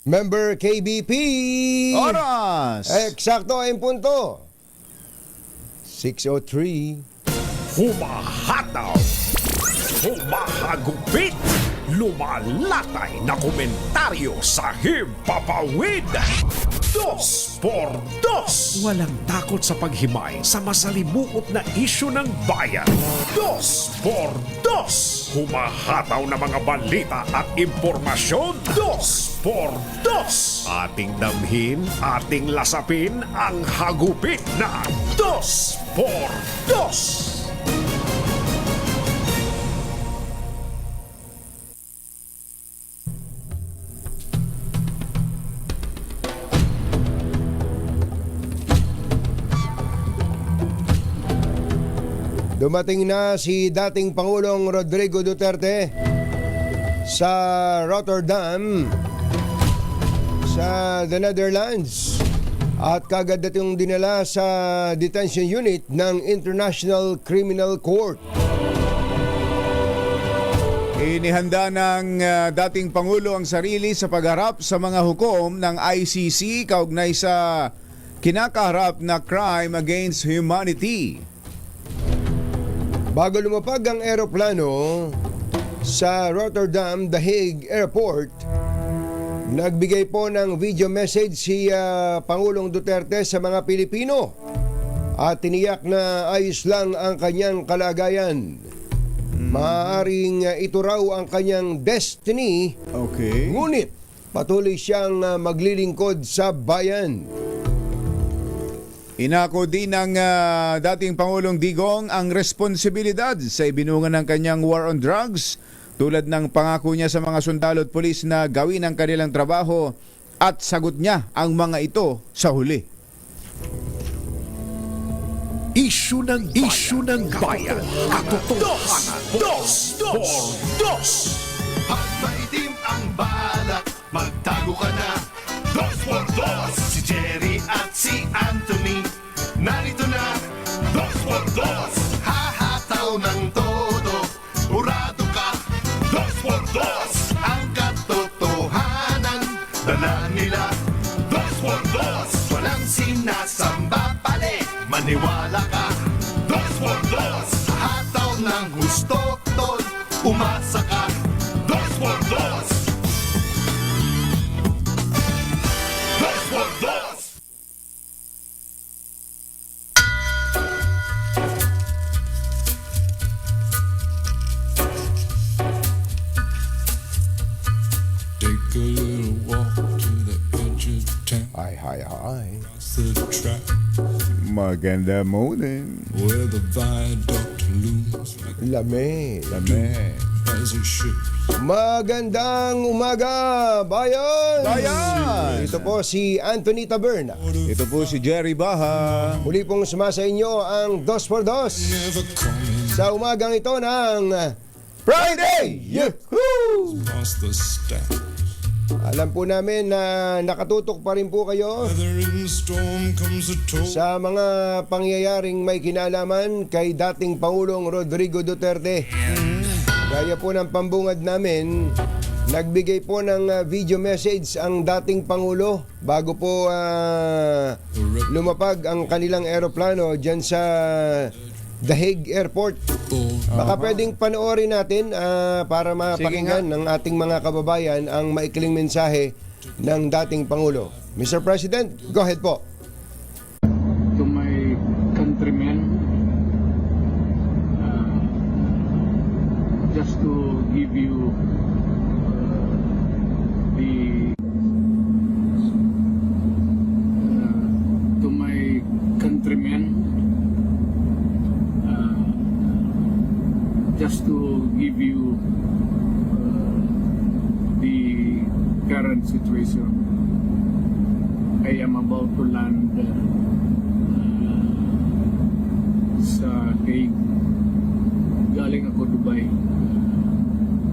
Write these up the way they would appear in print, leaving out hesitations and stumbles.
Member KBP. Oras! Eksakto ay punto. 6:03. Humahataw, humahagupit, lumalatay na komentaryo sa Himpapawid. 2 por 2. Walang takot sa paghimay sa masalimuot na isyu ng bayan. 2 por 2. Humahataw na mga balita at impormasyon. 2 por 2. Ating damhin, ating lasapin ang hagupit na 2 por 2. Dumating na si dating Pangulong Rodrigo Duterte sa Rotterdam sa the Netherlands at kagad dating dinala sa detention unit ng International Criminal Court. Inihanda ng dating Pangulo ang sarili sa pagharap sa mga hukom ng ICC kaugnay sa kinakaharap na crime against humanity. Bago lumapag ang eroplano sa Rotterdam, The Hague Airport, nagbigay po ng video message si Pangulong Duterte sa mga Pilipino at tiniyak na ayos lang ang kanyang kalagayan. Maaaring ito raw ang kanyang destiny, Okay. ngunit patuloy siyang maglilingkod sa bayan. Inako din ng dating Pangulong Digong ang responsibilidad sa ibinungan ng kanyang war on drugs, tulad ng pangako niya sa mga sundalo at pulis na gawin ang kanilang trabaho at sagot niya ang mga ito sa huli. Isyu ng bayan. Katotohanan. 2 por 2. Pag maitim ang balak, magtago ka na. 2 por 2. Si Jerry at si Anthony, narito na. 2 por 2. Hahataw ng todo, urado ka. 2 por 2. Ang katotohanan, dala nila. 2 por 2. Walang sinasamba pali, maniwala ka. 2 por 2. Hataw ng gusto, tol, umasa ka. 2 por 2. 2 por 2. Take a little walk to the edge of town. Ay. Across the track Maganda morning. where the viaduct looms like Lame. as a ship. Magandang umaga, bayan! Bayan! Ito po si Anthony Taberna. Ito po si Jerry Baha. Muli pong sumasa inyo ang 2x2 Never coming sa umagang ito ng Friday! Yahoo! past the stack. Alam po namin na nakatutok pa rin po kayo Weather in the storm comes a toll. sa mga pangyayaring may kinalaman kay dating Pangulong Rodrigo Duterte. Gaya po ng pambungad namin, nagbigay po ng video message ang dating Pangulo bago po lumapag ang kanilang eroplano dyan sa The Hague Airport. Baka pwedeng panoorin natin para mapakinggan ng ating mga kababayan ang maikling mensahe ng dating Pangulo. Mr. President, go ahead po. To my countrymen, just to give you to my countrymen, just to give you the current situation. I am about to land sa Hague. Galing ako Dubai.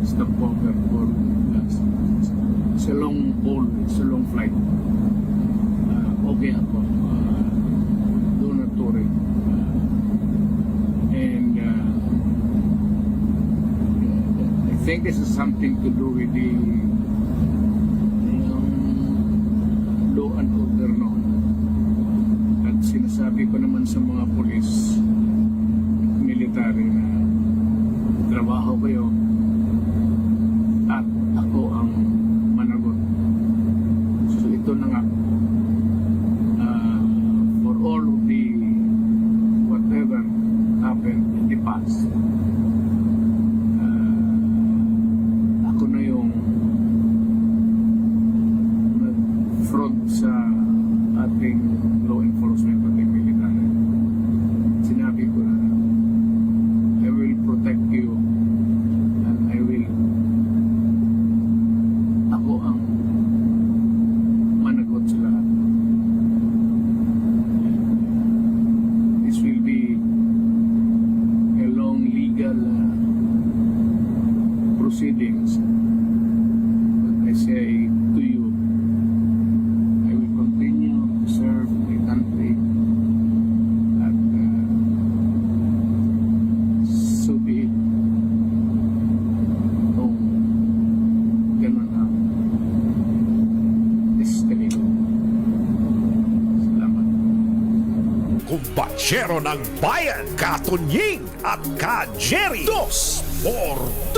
Stopover for it's a long haul, it's a long flight. Okay ako. Do not worry. And I think this is something to do with the sa mga polis, military na trabaho kayo at ako ang managot. So ito na nga, for all of the whatever happened in the past, ako na yung nag-front sa ating law enforcement at ating military. Sinabi ko na I will protect you and I will ako ang managot sa lahat. This will be a long legal proceedings. But I say to you, I will continue to serve my country at so be it. Kung ganun ang destiny ko. Salamat. Kumbatsero ng bayan, Katunying at Ka-Jerry. 2x2.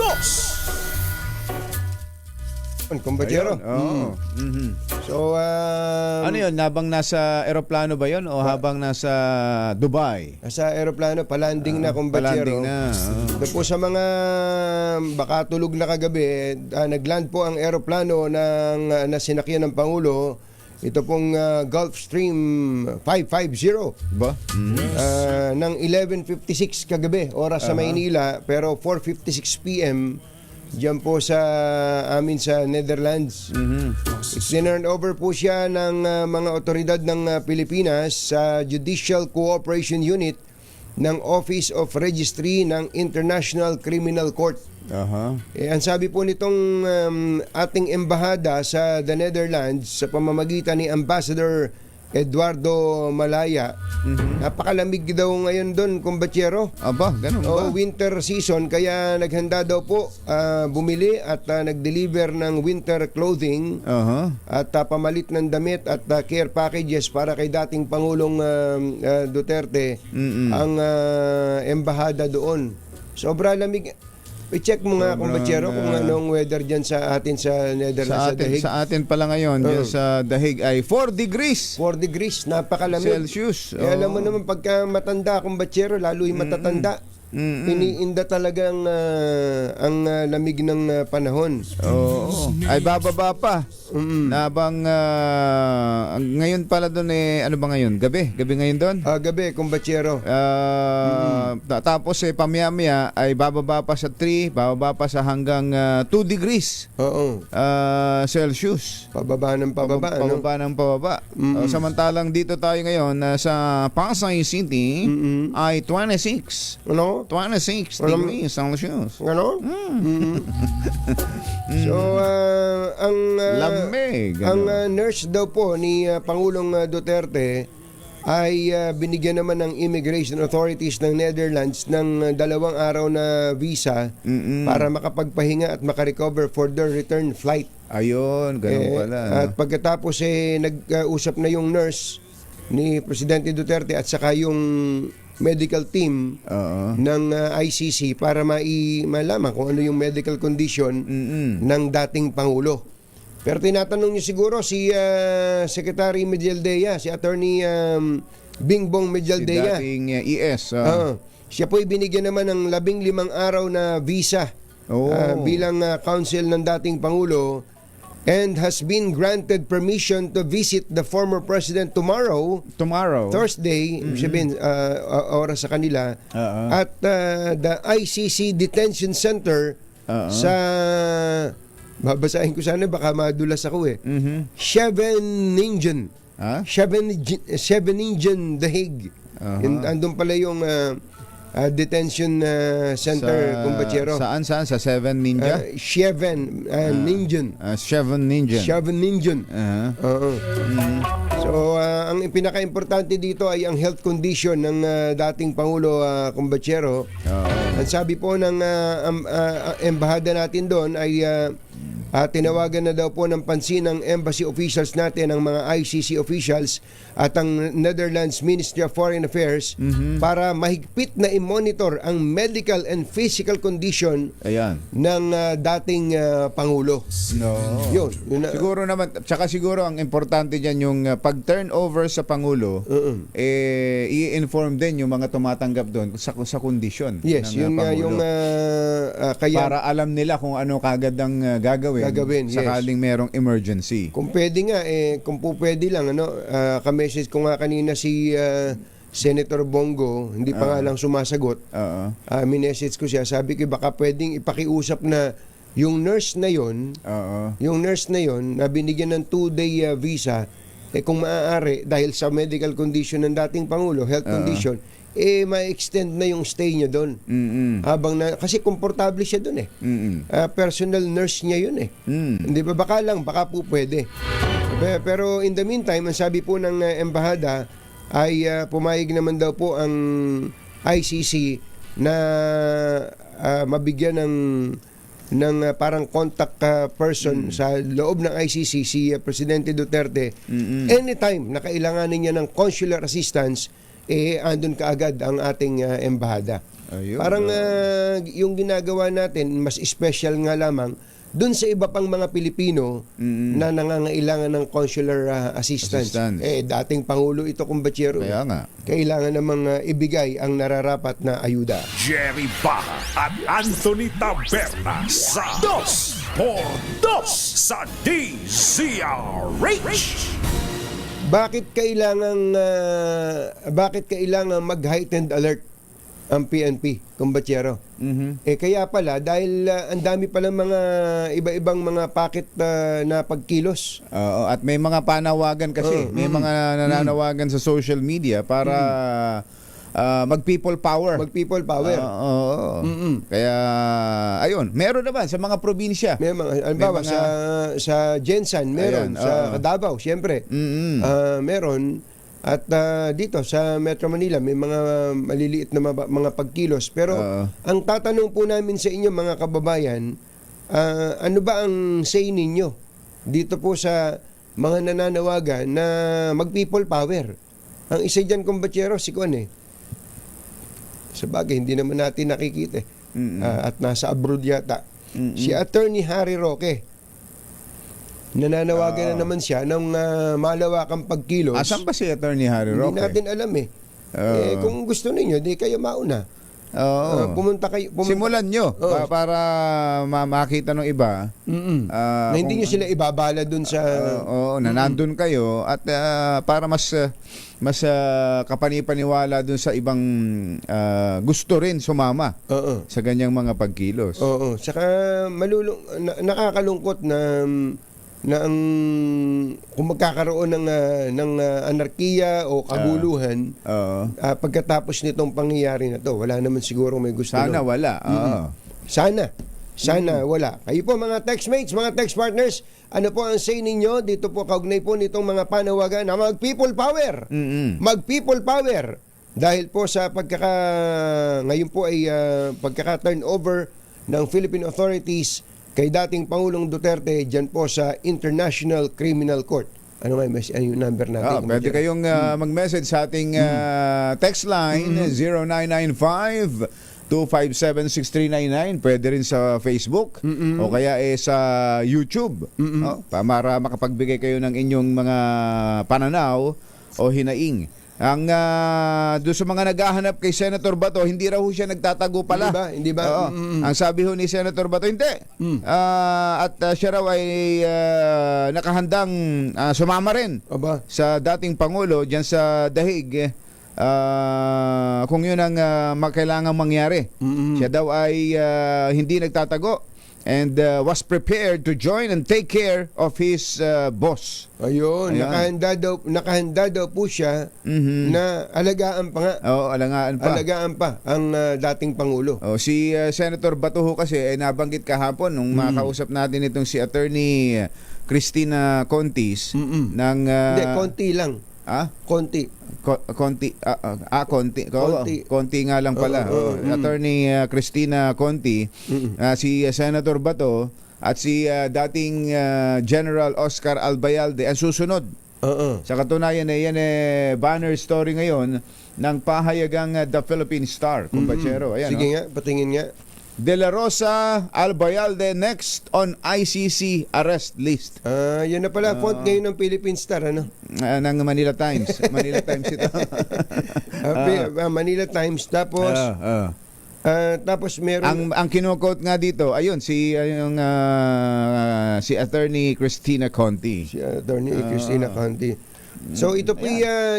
Kumbachero. Ayun, oo. So, Ano yun? Habang nasa eroplano ba yun o habang nasa Dubai? sa aeroplano, palanding na kumbachero. Palanding na. Doon po sa mga baka tulog na kagabi, nagland po ang aeroplano na sinakyan ng Pangulo. Ito pong Gulfstream 550 Ba? ng 11:56 kagabi, oras sa Maynila, pero 4:56 PM diyan po sa amin sa Netherlands. Sinurn over po siya ng mga otoridad ng Pilipinas sa Judicial Cooperation Unit ng Office of Registry ng International Criminal Court. Aha. Ang sabi po nitong ating embahada sa the Netherlands sa pamamagitan ni Ambassador Eduardo Malaya, napakalamig daw ngayon doon, kumbachero. Aba, ganun ba? Winter season, kaya naghanda daw po bumili at nag-deliver ng winter clothing Aha. at pamalit ng damit at care packages para kay dating Pangulong Duterte ang embahada doon. Sobra lamig. I-check mo nga, kumbachero, kung anong weather dyan sa atin sa Netherlands, sa Dahig. Sa atin pala ngayon, dyan sa Dahig ay 4 degrees 4 degrees, napakalamig. Celsius. Alam mo naman, pagka matanda, kumbachero, lalo yung matatanda, iniinda talagang ang lamig ng panahon. Oo. Ay bababa pa. Nabang ngayon pala doon ano ba ngayon? Gabi ngayon doon? Gabi, kumbachero. Tapos pamaya-maya ay bababa pa sa 3, bababa pa sa hanggang 2 degrees Oo. Celsius. Pababa ng pababa. Pababa ng pababa. Samantalang dito tayo ngayon sa Pasay City ay 26. Ano? 26 degrees Celsius. Ano? So, ang Lamig. ang nurse daw po ni Pangulong Duterte ay binigyan naman ng immigration authorities ng Netherlands ng 2 araw na visa para makapagpahinga at makarecover for their return flight. Ayun, ganun pala. At pagkatapos nag-usap na yung nurse ni Presidente Duterte at saka yung medical team ng ICC para malaman kung ano yung medical condition ng dating Pangulo. Pero tinatanong niyo siguro si Secretary Medialdea, si Attorney Bingbong Medialdea. Si dating ES. Siya po ibinigyan naman ng 15 araw na visa bilang counsel ng dating Pangulo and has been granted permission to visit the former president tomorrow, Thursday, sabihin, oras sa kanila, at the ICC Detention Center sa, babasahin ko sana, baka madulas ako Scheveningen. Scheveningen, The Hague. Andun pala yung detention center, kumbachero. Saan? Sa 7 Ninja? Scheveningen. 7 Ninja. Scheveningen. So, ang pinaka-importante dito ay ang health condition ng dating Pangulo, kumbachero. Ang sabi po ng embahada natin doon ay At tinawagan na daw po ng pansin ng embassy officials natin, ang mga ICC officials at ang Netherlands Ministry of Foreign Affairs para mahigpit na i-monitor ang medical and physical condition Ayan. ng dating Pangulo. No. Yun na- Siguro naman, tsaka siguro ang importante dyan yung pag-turnover sa Pangulo, i-inform din yung mga tumatanggap doon sa kondisyon Yes, ng yun nga Pangulo. yung kaya para alam nila kung ano kagad ang gagawin, yes. sakaling merong emergency. kung pwede nga kung po pwede lang ka-message ko nga kanina si Senator Bongo, hindi pa nga lang sumasagot. Oo. Minessage ko siya, sabi ko baka pwedeng ipakiusap na yung nurse na yon, na binigyan ng 2-day visa, kung maaari dahil sa medical condition ng dating Pangulo, health condition, ma-extend na yung stay niya doon. Habang kasi komportable siya doon personal nurse niya yun Hindi ba? Baka po pwede. Pero in the meantime, ang sabi po ng embahada ay pumayag naman daw po ang ICC na mabigyan ng parang contact person sa loob ng ICC si Presidente Duterte. Anytime na kailanganin niya ng consular assistance, andun kaagad ang ating embahada. Ayun. Parang yung ginagawa natin, mas special nga lamang dun sa iba pang mga Pilipino na nangangailangan ng consular assistance. Dating Pangulo ito, kumbatsero. Kaya nga. Kailangan namang ibigay ang nararapat na ayuda. Jerry Baja at Anthony Taberna sa 2x2 sa DZRH. Bakit kailangan mag-heightened alert ang PNP, kumbatsero? Kaya pala dahil ang dami palang mga iba-ibang mga packet na pagkilos. Oo, at may mga panawagan kasi, may mga nananawagan sa social media para mag-people power. Mag-people power. Oo. Kaya, ayun, meron naman sa mga probinsya. May mga, halimbawa, sa Jensan, meron. Ayan, sa Davao, siyempre. Meron. At dito, sa Metro Manila, may mga maliliit na mga pagkilos. Pero, ang tatanong po namin sa inyo, mga kababayan, ano ba ang say ninyo dito po sa mga nananawagan na mag-people power? Ang isa dyan, kumbatsero, si Juan sa bagay, hindi naman natin nakikita at nasa abroad yata. Si Attorney Harry Roque, nananawagan na naman siya ng malawakang pagkilos. Asan ba si Attorney Harry Roque? Hindi natin alam kung gusto ninyo, di kayo mauna. Pumunta kayo. Simulan nyo para makita ng iba na hindi nyo sila ibabala dun sa... na nandun kayo at para mas kapanipaniwala dun sa ibang gusto rin sumama sa ganyang mga pagkilos. Oo. Saka nakakalungkot na ang kung magkakaroon ng anarkiya o kaguluhan pagkatapos nitong pangyayari na to, wala naman siguro may gusto. Sana wala. Sana wala. Kayo po mga textmates, mga text partners, ano po ang say ninyo dito po kaugnay po nitong mga panawagan na mag-people power? Mag-people power. Dahil po sa ngayon po ay pagkaka-turnover ng Philippine authorities kay dating Pangulong Duterte dyan po sa International Criminal Court. Ano yung number natin? Pwede kayong mag-message sa ating text line 0995-257-6399. Pwede rin sa Facebook o kaya sa YouTube. Para makapagbigay kayo ng inyong mga pananaw o hinaing. Ang doon sa mga naghahanap kay Senator Bato, hindi raw siya nagtatago pala. Hindi ba? Ang sabi ho ni Senator Bato, hindi. At siya raw ay nakahandang sumama rin sa dating Pangulo dyan sa Dahig. Kung yun ang kailangang mangyari. Siya daw ay hindi nagtatago and was prepared to join and take care of his boss. Ayun. Nakahanda daw po siya na alagaan pa nga. Alagaan pa ang dating Pangulo. Si Senator Batuho kasi nabanggit kahapon nung makausap natin itong si Attorney Cristina Contis ng Hindi, konti lang. Konti. Konti nga lang pala. Attorney Cristina Conti, si Senator Bato at si dating General Oscar Albayalde ang susunod. Sa katunayan yan banner story ngayon ng pahayagang The Philippine Star, kumpatsero. Ayan, Sige nga, patingin nga. De La Rosa Albayalde next on ICC arrest list. Yan na pala, font ngayon ng Philippine Star, ano? Ng Manila Times. Manila Times ito. Manila Times, tapos... tapos meron... Ang kino-quote nga dito, ayun, si Attorney Cristina Conti. Si Attorney Cristina Conti. So ito po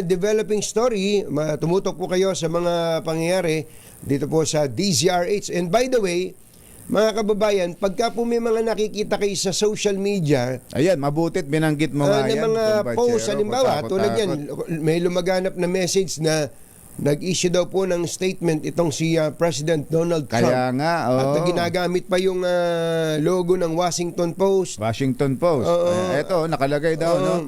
developing story. Tumutok po kayo sa mga pangyayari dito po sa DZRH. And by the way, mga kababayan, pagka po may mga nakikita kayo sa social media, Ayan, mabutit binanggit mo nga na yan. mga post, kumpatsero, halimbawa, tulad kutakot-takot. yan, may lumaganap na message na nag-issue daw po ng statement itong si President Donald Trump. Kaya nga, At ginagamit pa yung logo ng Washington Post. Washington Post. Eto, nakalagay daw, no?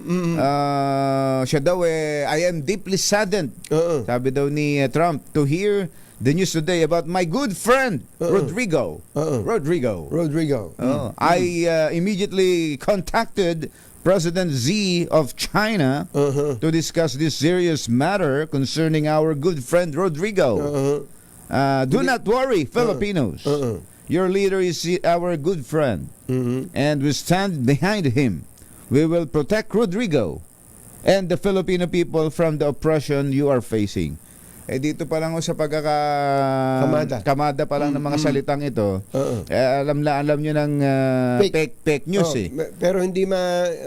Siya daw I am deeply saddened. Sabi daw ni Trump, to hear the news today about my good friend, Rodrigo. Rodrigo. I immediately contacted President Xi of China to discuss this serious matter concerning our good friend Rodrigo. Do not worry, Filipinos. Your leader is our good friend, and we stand behind him. We will protect Rodrigo and the Filipino people from the oppression you are facing. Dito pa lang sa kamada pa lang ng mga salitang ito. Alam nyo ng fake news Pero hindi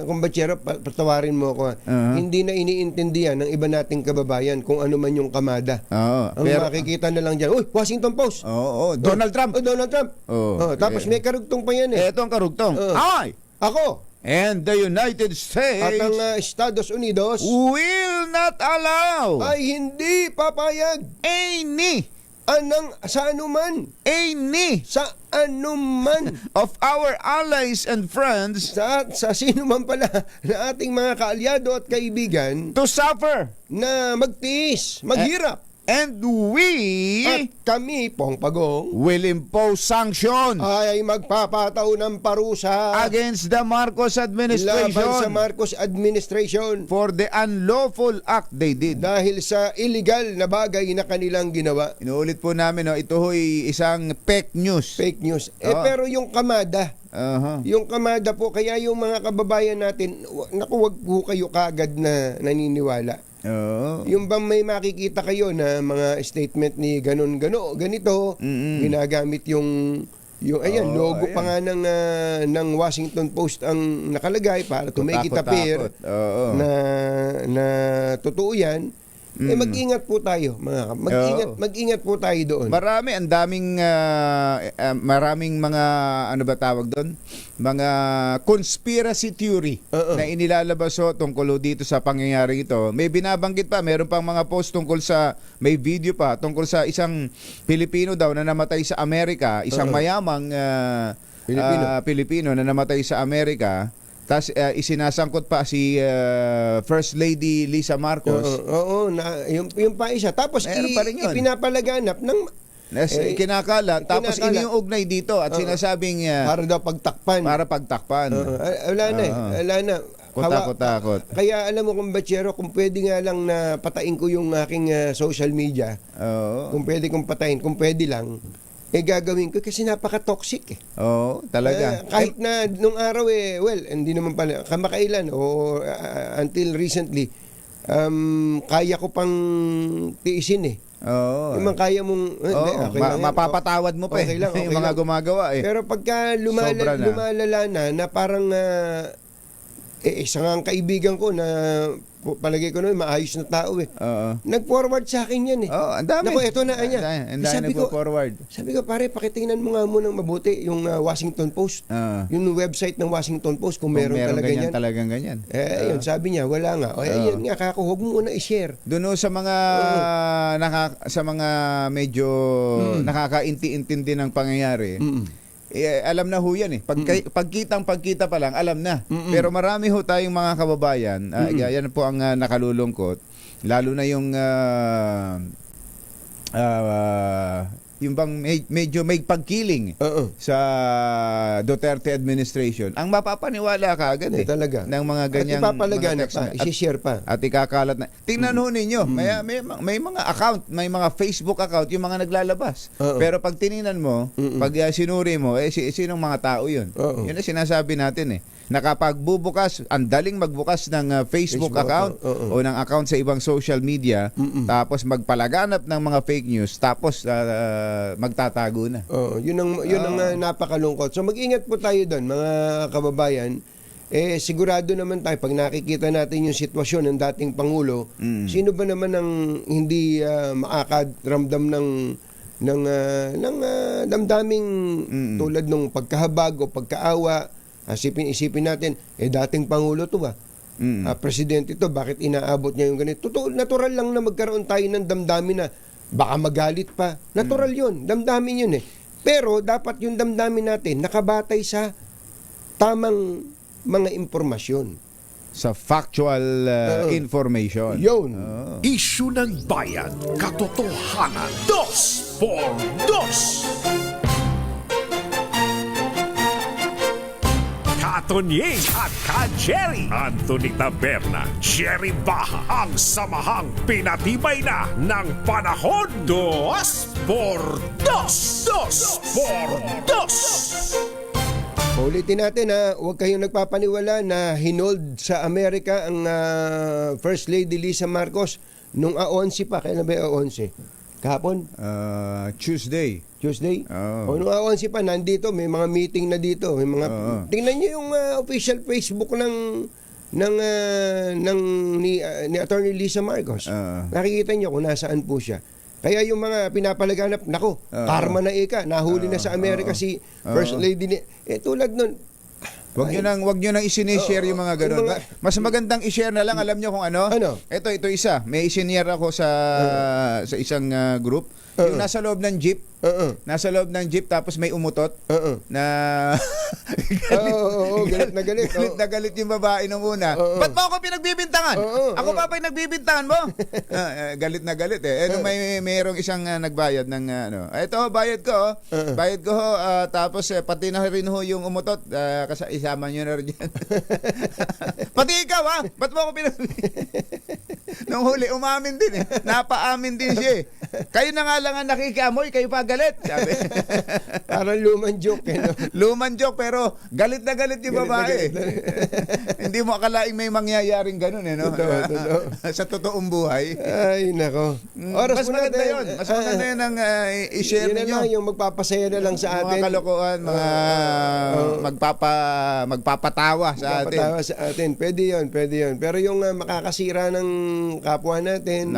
kumbatsero, patawarin mo ako. Hindi na iniintindihan ng iba nating kababayan kung ano man yung kamada. Ang makikita na lang dyan, Washington Post. Donald Trump. Donald Trump. Tapos may karugtong pa yan Ito ang karugtong. Ako. And the United States At ang Estados Unidos will not allow ay hindi papayag sa anuman of our allies and friends sa sino man pala na ating mga kaalyado at kaibigan to suffer, na magtiis, maghirap. and we At kami, Pongpagong, will impose sanctions ay magpapataw ng parusa against the Marcos laban sa administration Marcos administration for the unlawful act they did. dahil sa illegal na bagay na kanilang ginawa. Inuulit po namin, ito ho'y isang fake news. Fake news. Oo. Pero yung kamada, yung kamada po, kaya yung mga kababayan natin, wag po kayo kagad na naniniwala. Yung bang may makikita kayo na mga statement ni ganito, ginagamit yung logo pa nga ng Washington Post ang nakalagay para to make it appear na totoo yan. Mag-ingat po tayo, mag-ingat po tayo doon. Maraming mga ano ba tawag doon? Mga conspiracy theory na inilalabas tungkol dito sa pangyayaring ito. May binabanggit pa, meron pang mga post tungkol sa, may video pa tungkol sa isang Pilipino daw na namatay sa Amerika, isang mayamang Pilipino na namatay sa Amerika. Tapos isinasangkot pa si First Lady Lisa Marcos. Yung pa isa. Tapos ipinapalaganap ng kinakalat. Tapos iniuugnay dito at sinasabing para daw pagtakpan. Wala na. Kutakot. Kaya alam mo, kumbatsero, kung pwede nga lang na patayin ko yung aking social media. Kung pwede kong patayin, kung pwede lang, gagawin ko kasi napaka-toxic talaga. Kahit na nung araw hindi naman pala kamakailan o until recently kaya ko pang tiisin yung kaya mong mapapatawad mo pa okay lang, yung mga gumagawa Pero pagka lumalala na parang isa nga ang kaibigan ko na palagay ko na maayos na tao nag-forward sa akin yan ang dami. Naku, ito na niya. Sabi ko, pare, pakitingnan mo nga muna mabuti yung Washington Post. Yung website ng Washington Post kung meron talaga yan. Talagang ganyan. Yun, sabi niya, wala nga. Yan nga, kako, huwag mo muna i-share. Doon sa mga sa mga medyo nakakainti-intindi ng pangyayari. Alam na ho yan pagkita pa lang alam na. Pero marami ho tayong mga kababayan, yan po ang nakalulungkot, lalo na yung yung bang medyo may pagkiling Oo. sa Duterte administration, ang mapapaniwala ka agad Talaga. ng mga ganyang At ipapalagan mga pa, text isi-share pa. at ikakalat na. Tingnan ho ninyo, may mga account, may mga Facebook account yung mga naglalabas. Oo. Pero pag tiningnan mo, pag sinuri mo, sinong mga tao yun? Oo. Yun ang sinasabi natin nakapagbubukas, ang daling magbukas ng Facebook account o ng account sa ibang social media, tapos magpalaganap ng mga fake news, tapos magtatago na. Oo, yun ang napakalungkot. So mag-ingat po tayo doon, mga kababayan. Sigurado naman tayo pag nakikita natin yung sitwasyon ng dating pangulo, sino ba naman ang hindi makakaramdam ng damdaming tulad ng pagkahabag o pagkaawa. Isipin natin, dating pangulo to ba? Presidente to, bakit inaabot niya yung ganito? Totoo, natural lang na magkaroon tayo ng damdamin na baka magalit pa. Natural yun, damdamin yun Pero dapat yung damdamin natin nakabatay sa tamang mga impormasyon. Sa factual information. Yun. Isyu ng bayan, katotohanan, 2x2. Katonying at Ka-Jerry, Anthony Taberna, Jerry Baha, ang samahang pinatibay na ng panahon. 2x2. 2x2. Ulitin natin huwag kayong nagpapaniwala na hinold sa Amerika ang First Lady Lisa Marcos nung A11 pa. Kailan ba yung A11? Kahapon? Tuesday. O nung A11 pa, nandito, may mga meeting na dito. May mga, tingnan nyo yung official Facebook ni Attorney Lisa Marcos. Nakikita nyo kung nasaan po siya. Kaya yung mga pinapalaganap, nako, karma na nahuli na sa Amerika si First Lady ni tulad nun. Wag nyo nang isinishare yung mga ganun. Mas magandang i-share na lang, alam nyo kung ano? Ano? Ito isa. May isinare ako sa isang group. Yung nasa loob ng jeep. Nasa loob ng jeep tapos may umutot na galit na galit. Galit na galit yung babae nung una. Ba't mo ako pinagbibintangan? Ako pa pinagbibintangan mo? Galit na galit nung mayroong isang nagbayad ng ito bayad ko. Bayad ko tapos pati na rin ho yung umutot. Isama nyo na rin yan. Pati ikaw ba't mo ako nung huli umamin din napaamin din siya Kayo na nga lang ang nakikiamoy, kayo pa galit. Sabi. Parang lumang joke Lumang joke pero galit na galit yung babae. Hindi mo akalaing may mangyayaring ganun Totoo. Sa totoong buhay. Ay, nako. Mas maganda yun. Mas maganda yun ang i-share yun ninyo. Lang, yung magpapasaya na lang sa atin. Mga kalokohan, mga magpapatawa sa atin. Magpapatawa sa atin. Pwede yun. Pero yung makakasira ng kapwa natin,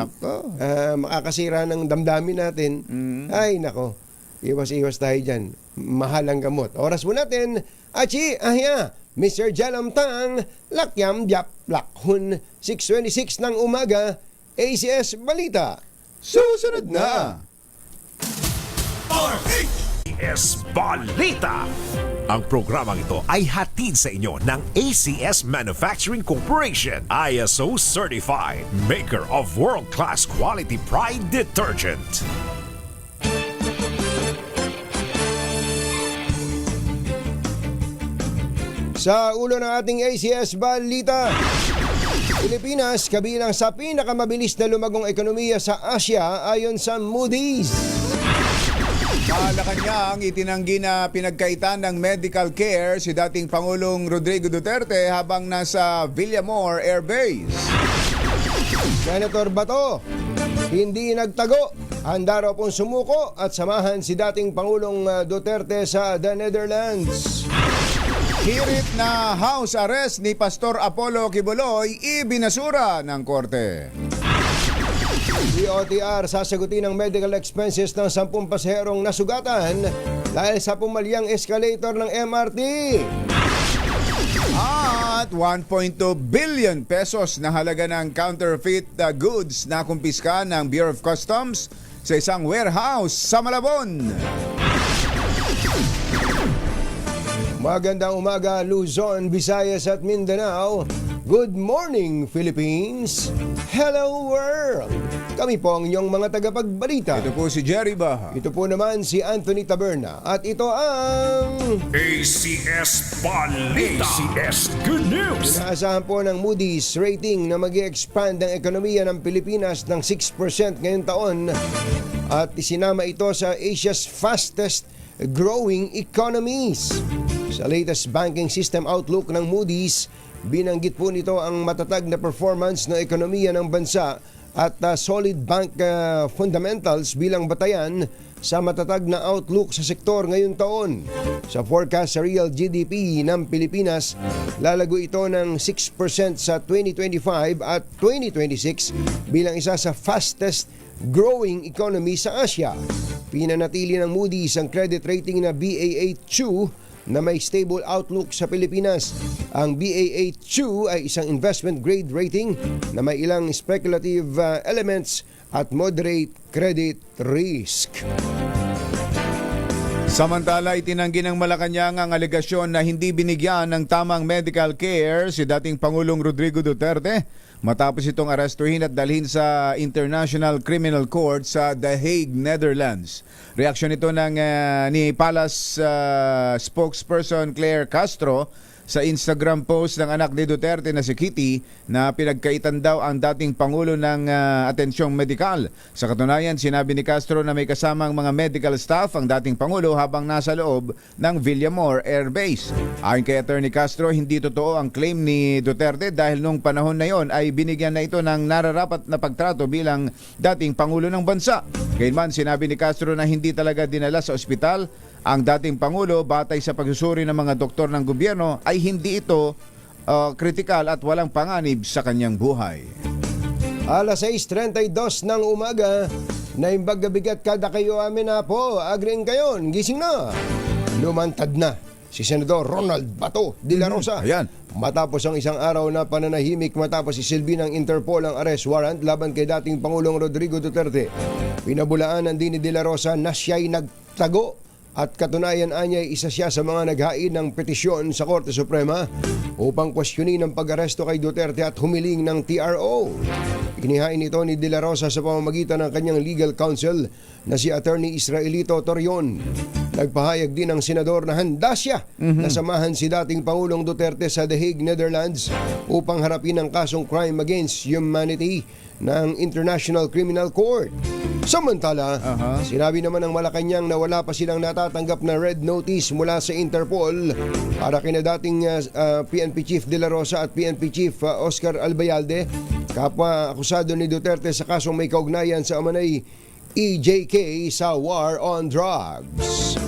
makakasira ng damdamin natin, ay nako, iwas tayo dyan. Mahal ang gamot. Oras mo natin, Achi, ahya, Mr. Jalam Tang, Lakyam Diap Lakhun, 6:26 ng umaga, ACS Balita. Susunod na! ACS Balita. Ang programang ito ay hatid sa inyo ng ACS Manufacturing Corporation, ISO Certified, maker of world-class quality Pride detergent. Sa ulo ng ating ACS Balita, Pilipinas kabilang sa pinakamabilis na lumagong ekonomiya sa Asia ayon sa Moody's. Malacanang itinanggi na pinagkaitan ng medical care si dating Pangulong Rodrigo Duterte habang nasa Villamor Air Base. Senator Bato, hindi nagtago. Handa raw pong sumuko at samahan si dating Pangulong Duterte sa the Netherlands. Hirit na house arrest ni Pastor Apollo Kibuloy ibinasura ng korte. DOTR sasagutin ang medical expenses ng 10 pasaherong nasugatan dahil sa pumalyang escalator ng MRT. At 1.2 billion pesos na halaga ng counterfeit goods na kumpiska ng Bureau of Customs sa isang warehouse sa Malabon. Magandang umaga, Luzon, Visayas at Mindanao. Good morning, Philippines! Hello, world! Kami po ang inyong mga tagapagbalita. Ito po si Jerry Baha. Ito po naman si Anthony Taberna. At ito ang... ACS Balita. ACS Good News. Inaasahan po ng Moody's rating na mag-expand ang ekonomiya ng Pilipinas ng 6% ngayong taon. At isinama ito sa Asia's fastest growing economies. Sa latest banking system outlook ng Moody's, binanggit po nito ang matatag na performance ng ekonomiya ng bansa at solid bank fundamentals bilang batayan sa matatag na outlook sa sektor ngayong taon. Sa forecast sa real GDP ng Pilipinas, lalago ito ng 6% sa 2025 at 2026 bilang isa sa fastest growing economy sa Asia. Pinanatili ng Moody's ang credit rating na Baa2 na may stable outlook sa Pilipinas. Ang Baa2 ay isang investment grade rating na may ilang speculative elements at moderate credit risk. Samantala, itinanggi ng Malacanang ang alegasyon na hindi binigyan ng tamang medical care si dating Pangulong Rodrigo Duterte matapos itong arestuhin at dalhin sa International Criminal Court sa The Hague, Netherlands. Reaksyon ito ni Palace spokesperson Claire Castro sa Instagram post ng anak ni Duterte na si Kitty na pinagkaitan daw ang dating Pangulo ng atensyong medikal. Sa katunayan, sinabi ni Castro na may kasamang mga medical staff ang dating Pangulo habang nasa loob ng Villamor Air Base. Ayon kay Attorney Castro, hindi totoo ang claim ni Duterte dahil nung panahon na yon ay binigyan na ito ng nararapat na pagtrato bilang dating Pangulo ng bansa. Gayunman, sinabi ni Castro na hindi talaga dinala sa ospital ang dating Pangulo batay sa pagsusuri ng mga doktor ng gobyerno ay hindi ito kritikal at walang panganib sa kanyang buhay. Alas 6:32 ng umaga, naimbag gabigat kada kayo amin na po. Agring kayon, gising na. Lumantad na si Senador Ronald Bato de la Rosa. Ayan. Matapos ang isang araw na pananahimik matapos isilbi ng Interpol ang arrest warrant laban kay dating Pangulong Rodrigo Duterte. Pinabulaanan din ni de la Rosa na siya'y nagtago at katunayan anya'y isa siya sa mga naghain ng petisyon sa Korte Suprema upang kwestiyonin ang pag-aresto kay Duterte at humiling ng TRO. Inihain ito ni De La Rosa sa pamamagitan ng kanyang legal counsel na si Attorney Israelito Torion. Nagpahayag din ang senador na handa siya na samahan si dating Pangulong Duterte sa The Hague, Netherlands upang harapin ang kasong crime against humanity ng International Criminal Court. Samantala, sinabi naman ng Malacanang na wala pa silang natatanggap na red notice mula sa Interpol para kina dating PNP Chief De La Rosa at PNP Chief Oscar Albayalde, kapwa akusado ni Duterte sa kasong may kaugnayan sa umanay EJK sa war on drugs.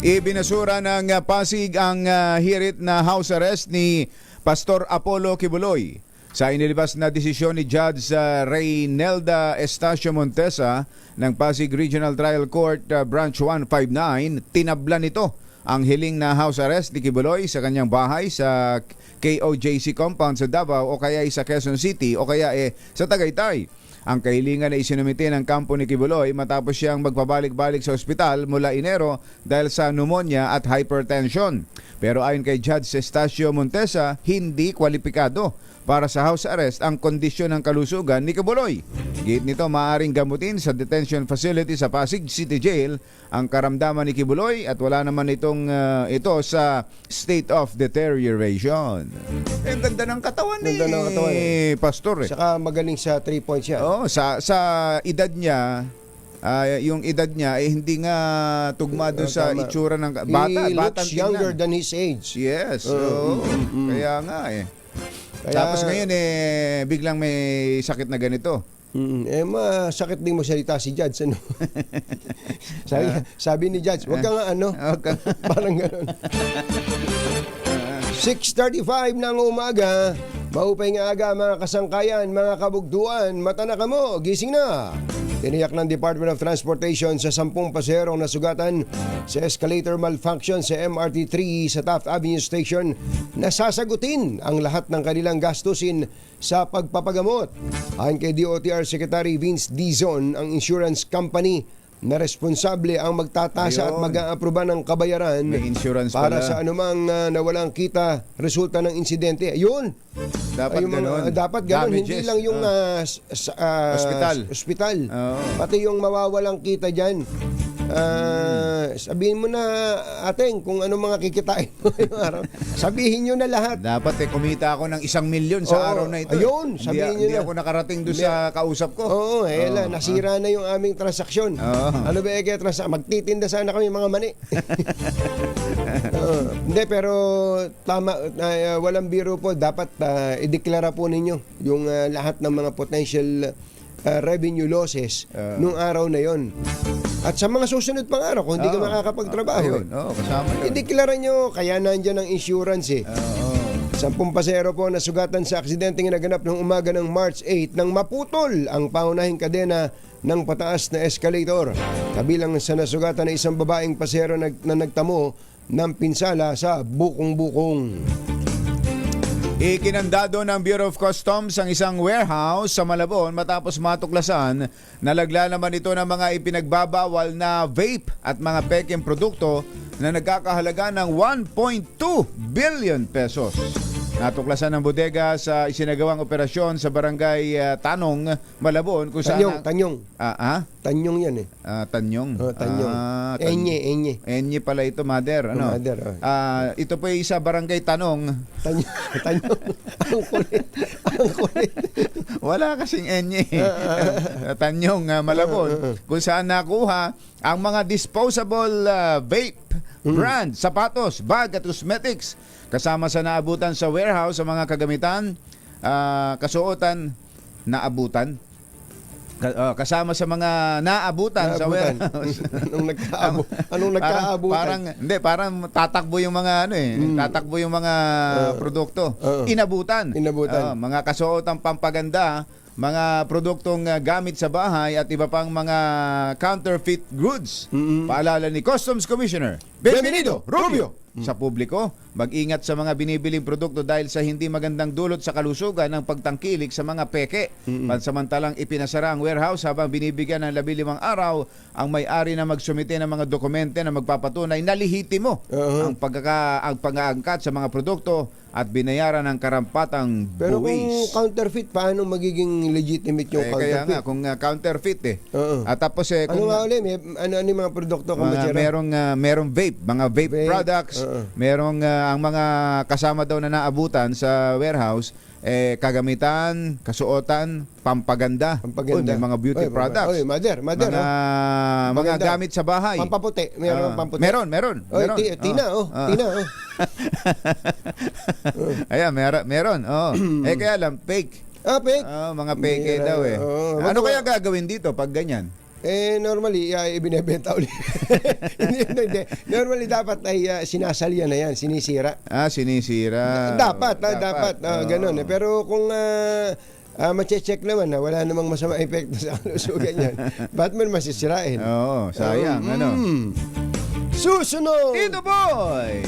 Ibinasura ng Pasig ang hirit na house arrest ni Pastor Apollo Kibuloy. Sa inilabas na desisyon ni Judge Reynelda Estacio Montesa ng Pasig Regional Trial Court Branch 159, tinablan nito ang hiling na house arrest ni Kibuloy sa kanyang bahay sa KOJC compound sa Davao o kaya sa Quezon City o kaya sa Tagaytay. Ang kahilingan ay isinumite ng kampo ni Kibuloy matapos siyang magpabalik-balik sa ospital mula Enero dahil sa pneumonia at hypertension. Pero ayon kay Judge Estacio Montesa, hindi kwalipikado para sa house arrest ang kondisyon ng kalusugan ni Kibuloy. Git nito, maaaring gamutin sa detention facility sa Pasig City Jail ang karamdaman ni Kibuloy at wala naman ito sa state of deterioration. Ang ganda ng katawan ni Pastor. Saka magaling sa 3 points yan. Oh, sa edad niya, yung edad niya hindi nga tugma doon sa itsura ng bata. He looks younger tingnan. than his age. Yes. Kaya nga Tapos ngayon biglang may sakit na ganito. Masakit din mo salita si Judge, ano? sabi ni Judge, wag ka nga parang gano'n. 6:35 ng umaga, maupay nga aga mga kasangkayan, mga kabugduan, mata na kamo, gising na. Tiniyak ng Department of Transportation sa 10 paserong nasugatan sa escalator malfunction sa MRT3 sa Taft Avenue Station na sasagutin ang lahat ng kanilang gastusin sa pagpapagamot. Ayon kay DOTR Secretary Vince Dizon, ang insurance company na responsable ang magtatasa at Ayun. mag-aaproba ng kabayaran May insurance para pala. sa anumang nawalang kita resulta ng insidente. Ayun. Dapat Ay, yung mga- ganon. dapat ganon. Hindi Damages. lang yung Hospital. ospital. Oo. Pati yung mawawalang kita dyan. Sabihin mo na, ating, kung ano mga kikitain mo yung araw. Sabihin nyo na lahat. Dapat kumita ako ng 1 million sa Oo, araw na ito. ayun, Hindi- sabihin nyo hindi na. ako nakarating doon sa kausap ko. Oo, nasira na yung aming transaksyon. Oo. Ano ba kaya transaksyon? Magtitinda sana kami mga mani. Hindi, pero tama, walang biro po. Dapat ideklara po ninyo yung lahat ng mga potential revenue losses nung araw na yon. At sa mga susunod pang araw, kung hindi ka Oo. makakapagtrabaho, Ayun, kasama yun. ideklara nyo, kaya nandyan ang insurance eh. 10 pasahero po na sugatan sa aksidente na naganap noong umaga ng March 8 nang maputol ang paunahing kadena ng pataas na escalator. Kabilang sa nasugatan na isang babaeng pasahero na nagtamo ng pinsala sa bukong-bukong. Ikinandado ng Bureau of Customs ang isang warehouse sa Malabon matapos matuklasan na naglalaman ito ng mga ipinagbabawal na vape at mga peking produkto na nagkakahalaga ng 1.2 billion pesos. Natuklasan ng bodega sa isinagawang operasyon sa barangay Tanong, Malabon kung saan... Tanyong. Tanyong yan eh. Tanyong. Tanyong. Enye. Enye pala ito, mother. Ano? Mother, Ito po ay isa barangay Tanong. Tanyong. Ang kulit. Ang kulit. Wala kasing enye. Tanyong, Malabon. Kung saan nakuha ang mga disposable vape, brand, sapatos, bag at cosmetics. Kasama sa naabutan sa warehouse sa mga kagamitan, kasuotan, naabutan. Kasama sa mga naabutan sa warehouse. Anong nagkaabutan? Parang tatakbo yung mga tatakbo yung mga produkto. Inabutan. Mga kasuotang pampaganda, mga produktong gamit sa bahay at iba pang mga counterfeit goods. Paalala ni Customs Commissioner Benvenido Rubio sa publiko, mag-ingat sa mga binibiling produkto dahil sa hindi magandang dulot sa kalusugan ng pagtangkilik sa mga peke. Pansamantalang ipinasara ang warehouse habang binibigyan ng 15 araw ang may-ari na magsumite ng mga dokumente na magpapatunay na lehitimo ang pag-aangkat sa mga produkto at binayaran ng karampatang Pero kung buwis. counterfeit, paano magiging legitimate yung Kaya counterfeit? nga, kung counterfeit Oo. At tapos Ano nga ulit? Ano yung mga produkto merong vape, mga vape Vape, products, merong ang mga kasama daw na naabutan sa warehouse, kagamitan, kasuotan, pampaganda. Uy, may mga beauty products. Mother. Mga Maganda. gamit sa bahay. Pampaputi. Meron pampaputi. Meron. Tina. Ayan, meron. Kaya lang, fake. Fake. Mga fake daw eh. Ano kaya gagawin dito pag ganyan? Normally, ibinebenta ulit. Hindi. Normally, dapat ay sinasalya na yan, sinisira. Sinisira. Dapat. Ganun. Pero kung mache-check naman na wala namang masama epekto sa kalusugan yan, ba't mo masisirain? Oo, sayang. Susunod! Ito boy!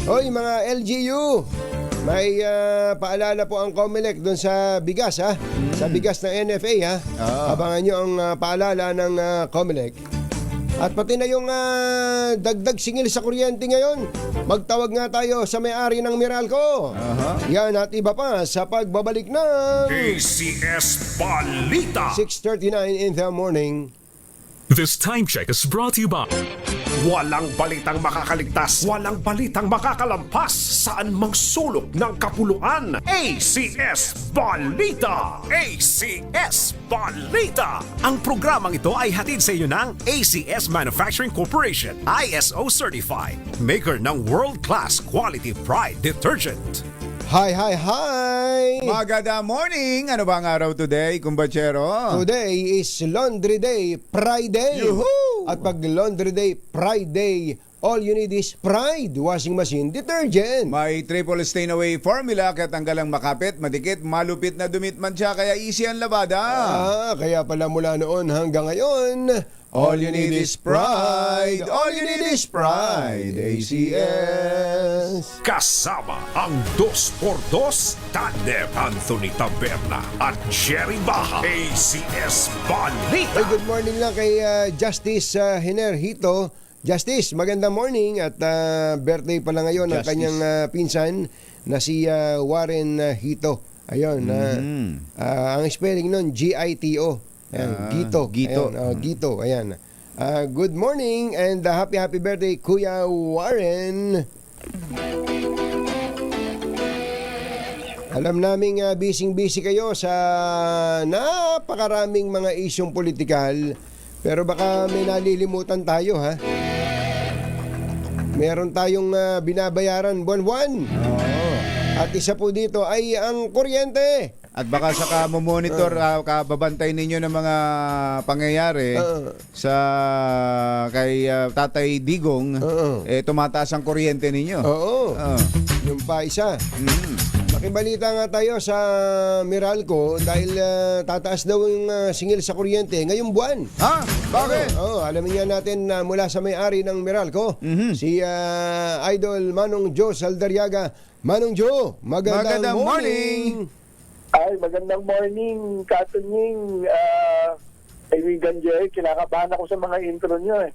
Hoy, mga LGU, may paalala po ang COMELEC doon sa bigas, ha? Sa bigas ng NFA, ha? Abangan nyo ang paalala ng COMELEC. At pati na yung dagdag singil sa kuryente ngayon. Magtawag nga tayo sa may-ari ng Meralco. Yan at iba pa sa pagbabalik ng ACS Balita. 6:39 in the morning. This time check is brought to you by Walang balitang makakaligtas, walang balitang makakalampas, saan mang sulok ng kapuluan. ACS Balita! ACS Balita! Ang programang ito ay hatid sa iyo ng ACS Manufacturing Corporation, ISO Certified, maker ng world-class quality Pride detergent. Hi! Maganda morning! Ano ba ang araw today, kumbachero? Today is Laundry Day, Pride Day. Yuhuu! At pag Laundry Day, Pride Day, all you need is Pride Washing Machine Detergent. May triple stain away formula kaya tanggalang makapit, madikit, malupit na dumitman siya kaya easy ang labada. Kaya pala mula noon hanggang ngayon, All you need is pride. All you need is pride. ACS. Kasama ang 2x2 tandem Anthony Taberna at Jerry Baja. ACS Balita. Ay, good morning lang kay Justice Hinerhito. Justice, magandang morning at birthday pala ngayon ng Justice. kanyang pinsan na si Warren Hito. Ayun, ang spelling nun, Gito. Ayan, Gito. Gito. Ayan, Gito, ayan. Good morning and happy birthday, Kuya Warren. Alam naming busy kayo sa napakaraming mga isyong politikal, pero baka may nalilimutan tayo, ha? Meron tayong binabayaran buwan-buwan. At isa po dito ay ang kuryente. At baka sa monitor kababantay ninyo ng mga pangyayari sa kay Tatay Digong, tumataas ang kuryente ninyo. Oo. Yung pa isa. Makibalita nga tayo sa Meralco dahil tataas daw yung singil sa kuryente ngayong buwan. Bakit? Alamin nga natin mula sa may-ari ng Meralco, si Idol Manong Joe Saldariaga. Manong Joe, magandang morning. Ay, magandang morning, Katunying. Kaibigan Jerry, kinakabahan ako sa mga intro nyo eh.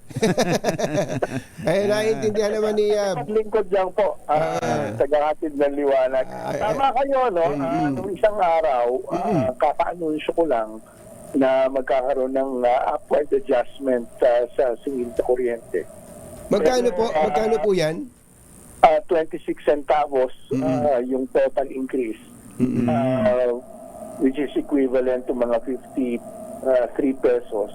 Naiintindihan naman ni... Lingkod lang po, tagahatid ng liwanag. Tama kayo, no? Nung isang araw, kaka-anunsyo ko lang na magkakaroon ng upward adjustment sa singil sa kuryente. Magkano po yan? 26 centavos yung total increase, which is equivalent to mga 53 pesos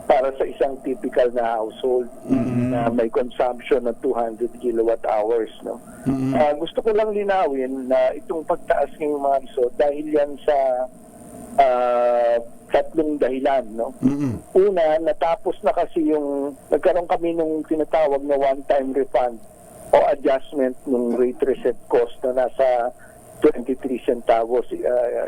para sa isang typical na household na may consumption ng 200 kilowatt hours. No? Gusto ko lang linawin na itong pagtaas ng mga iso dahil yan sa tatlong dahilan. No? Una, natapos na kasi nagkaroon kami nung tinatawag na one-time refund o adjustment ng rate reset cost na nasa 23 centavos.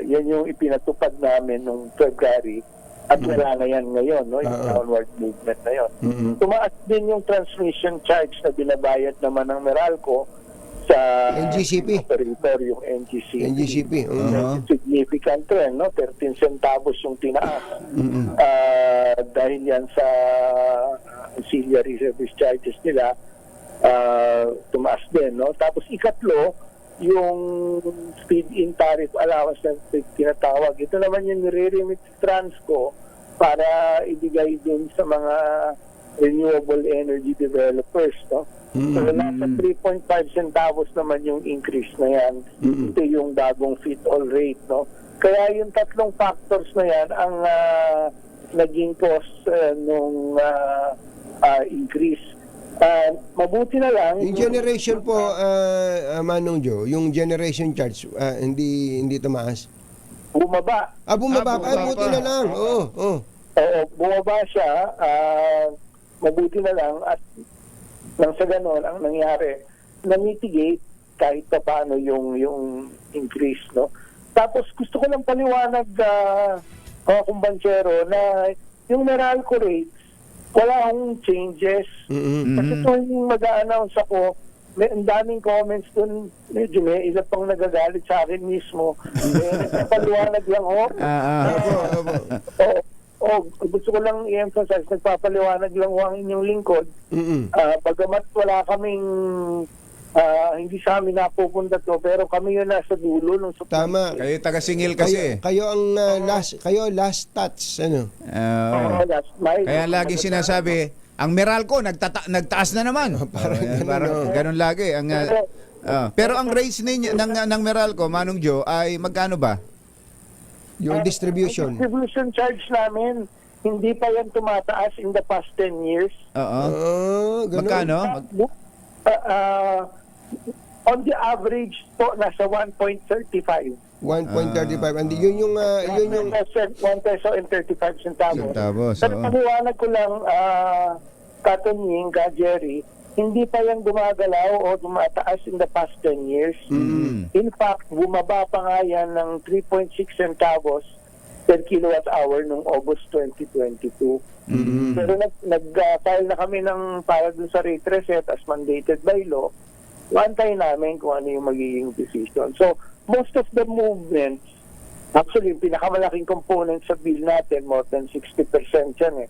Yan yung ipinatupad namin nung February at wala na yan ngayon, no? Yung downward movement na yon. Tumaas din yung transmission charge na binabayad naman ng Meralco sa NGCP. operator, yung NGCP. NGCP. Significant rin, no? 13 centavos yung tinaas. Dahil yan sa ancillary service charges nila, tumaas din, no? Tapos ikatlo, yung feed-in tariff allowance na tinatawag. Ito naman yung nire-remit Transco para ibigay din sa mga renewable energy developers, no? So, nasa 3.5 centavos naman yung increase na yan. Ito yung bagong feed-all rate, no? Kaya yung tatlong factors na yan ang naging cost nung increase. Mabuti na lang Yung generation po, Manong Joe, yung generation charge, hindi tumaas. bumaba. Bumaba. Buti na lang. Oo. Bumaba siya, mabuti na lang at nang sa ganon ang nangyari, na-mitigate kahit pa paano yung increase, no? Tapos gusto ko lang paliwanag mga kumbansero na yung Meralco rates wala akong changes. Kasi tuwing mag-a-announce ako, ang daming comments dun, medyo may isa pang nagagalit sa akin mismo. Nagpapaliwanag lang gusto ko lang i-emphasize, nagpapaliwanag lang ang inyong lingkod. Bagamat wala kaming hindi sa amin napupunta to, pero kami yun nasa dulo ng supply. Tama. Kayo taga-singil kasi. Kayo ang last touch, ano? Kaya lagi sinasabi, ang Meralco nagtaas na naman. Parang ganun lagi. Pero ang rates ng Meralco, Manong Joe, ay magkano ba? Yung distribution. Distribution charge namin, hindi pa yan tumataas in the past 10 years. Ganun. Magkano? On the average po, nasa 1.35. 1.35. And yun yung 1 peso and 35 centavos. Pero oo. paliwanag ko lang, Katunying, Jerry, hindi pa yan gumagalaw o tumataas in the past 10 years. In fact, bumaba pa nga yan ng 3.6 centavos per kilowatt hour noong August 2022. Pero nag-file na kami ng para dun sa rate reset as mandated by law. Antayin namin kung ano yung magiging decision. So, most of the movements, actually, yung pinakamalaking component sa bill natin, more than 60% yan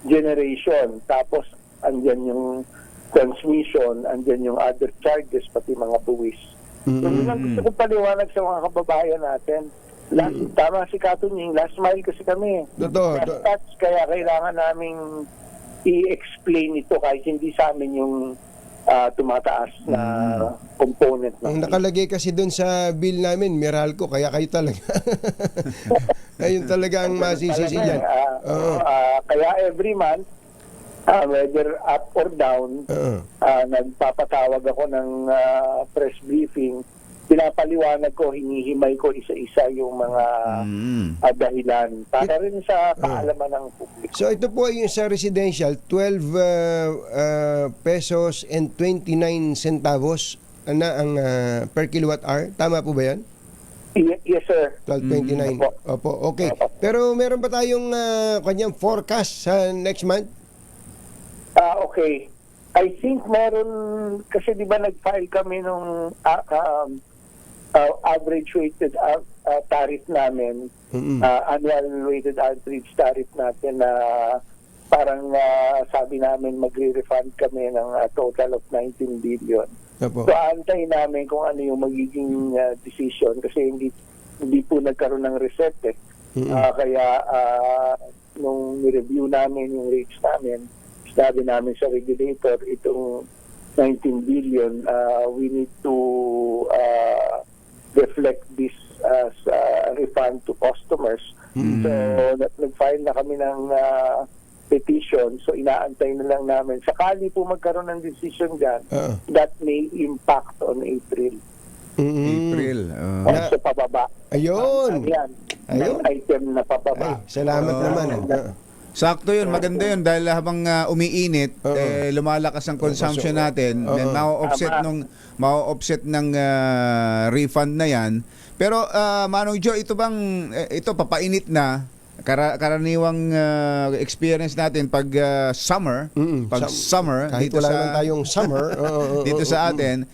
generation. Tapos, andyan yung transmission, andyan yung other charges, pati mga buwis. So, yun lang gusto kong paliwanag sa mga kababayan natin. Tama si Katunying, last mile kasi kami. Totoo. Last touch, kaya kailangan naming i-explain ito kahit hindi sa amin yung tumataas na component. Ang nakalagay kasi doon sa bill namin, Meralco, kaya kayo talaga. Ayun talaga ang masisisi yan. Kaya every month, whether up or down, nagpapatawag ako ng press briefing, pinapaliwanag ko, hinihimay ko isa-isa yung mga dahilan para rin sa kaalaman ng publiko. So ito po yung sa residential, 12 pesos and 29 centavos na ang per kilowatt hour. Tama po ba yan? Yes, sir. 12.29. Opo, okay. Pero meron ba tayong kanyang forecast sa next month? Okay. I think meron, kasi di ba nag-file kami nung average weighted tariff namin, annual weighted average tariff natin na parang sabi namin magre-refund kami ng total of 19 billion. Opo. So aantayin namin kung ano yung magiging decision kasi hindi po nagkaroon ng reset kaya nung review namin yung rates namin, sabi namin sa regulator itong 19 billion we need to reflect this as refund to customers. So nag-file na kami ng petition, so inaantay na lang namin. Sakali po magkaroon ng decision dyan, that may impact on April. April. So pababa. Ayun. Yan. Ng item na pababa. Ay, salamat naman. Sakto yun, maganda yun dahil habang umiinit, lumalakas ang consumption natin, ma-offset ng refund na yan. Pero Manong Joe, ito papainit na karaniwang experience natin pag summer, kahit dito wala sa naman tayong summer dito sa atin,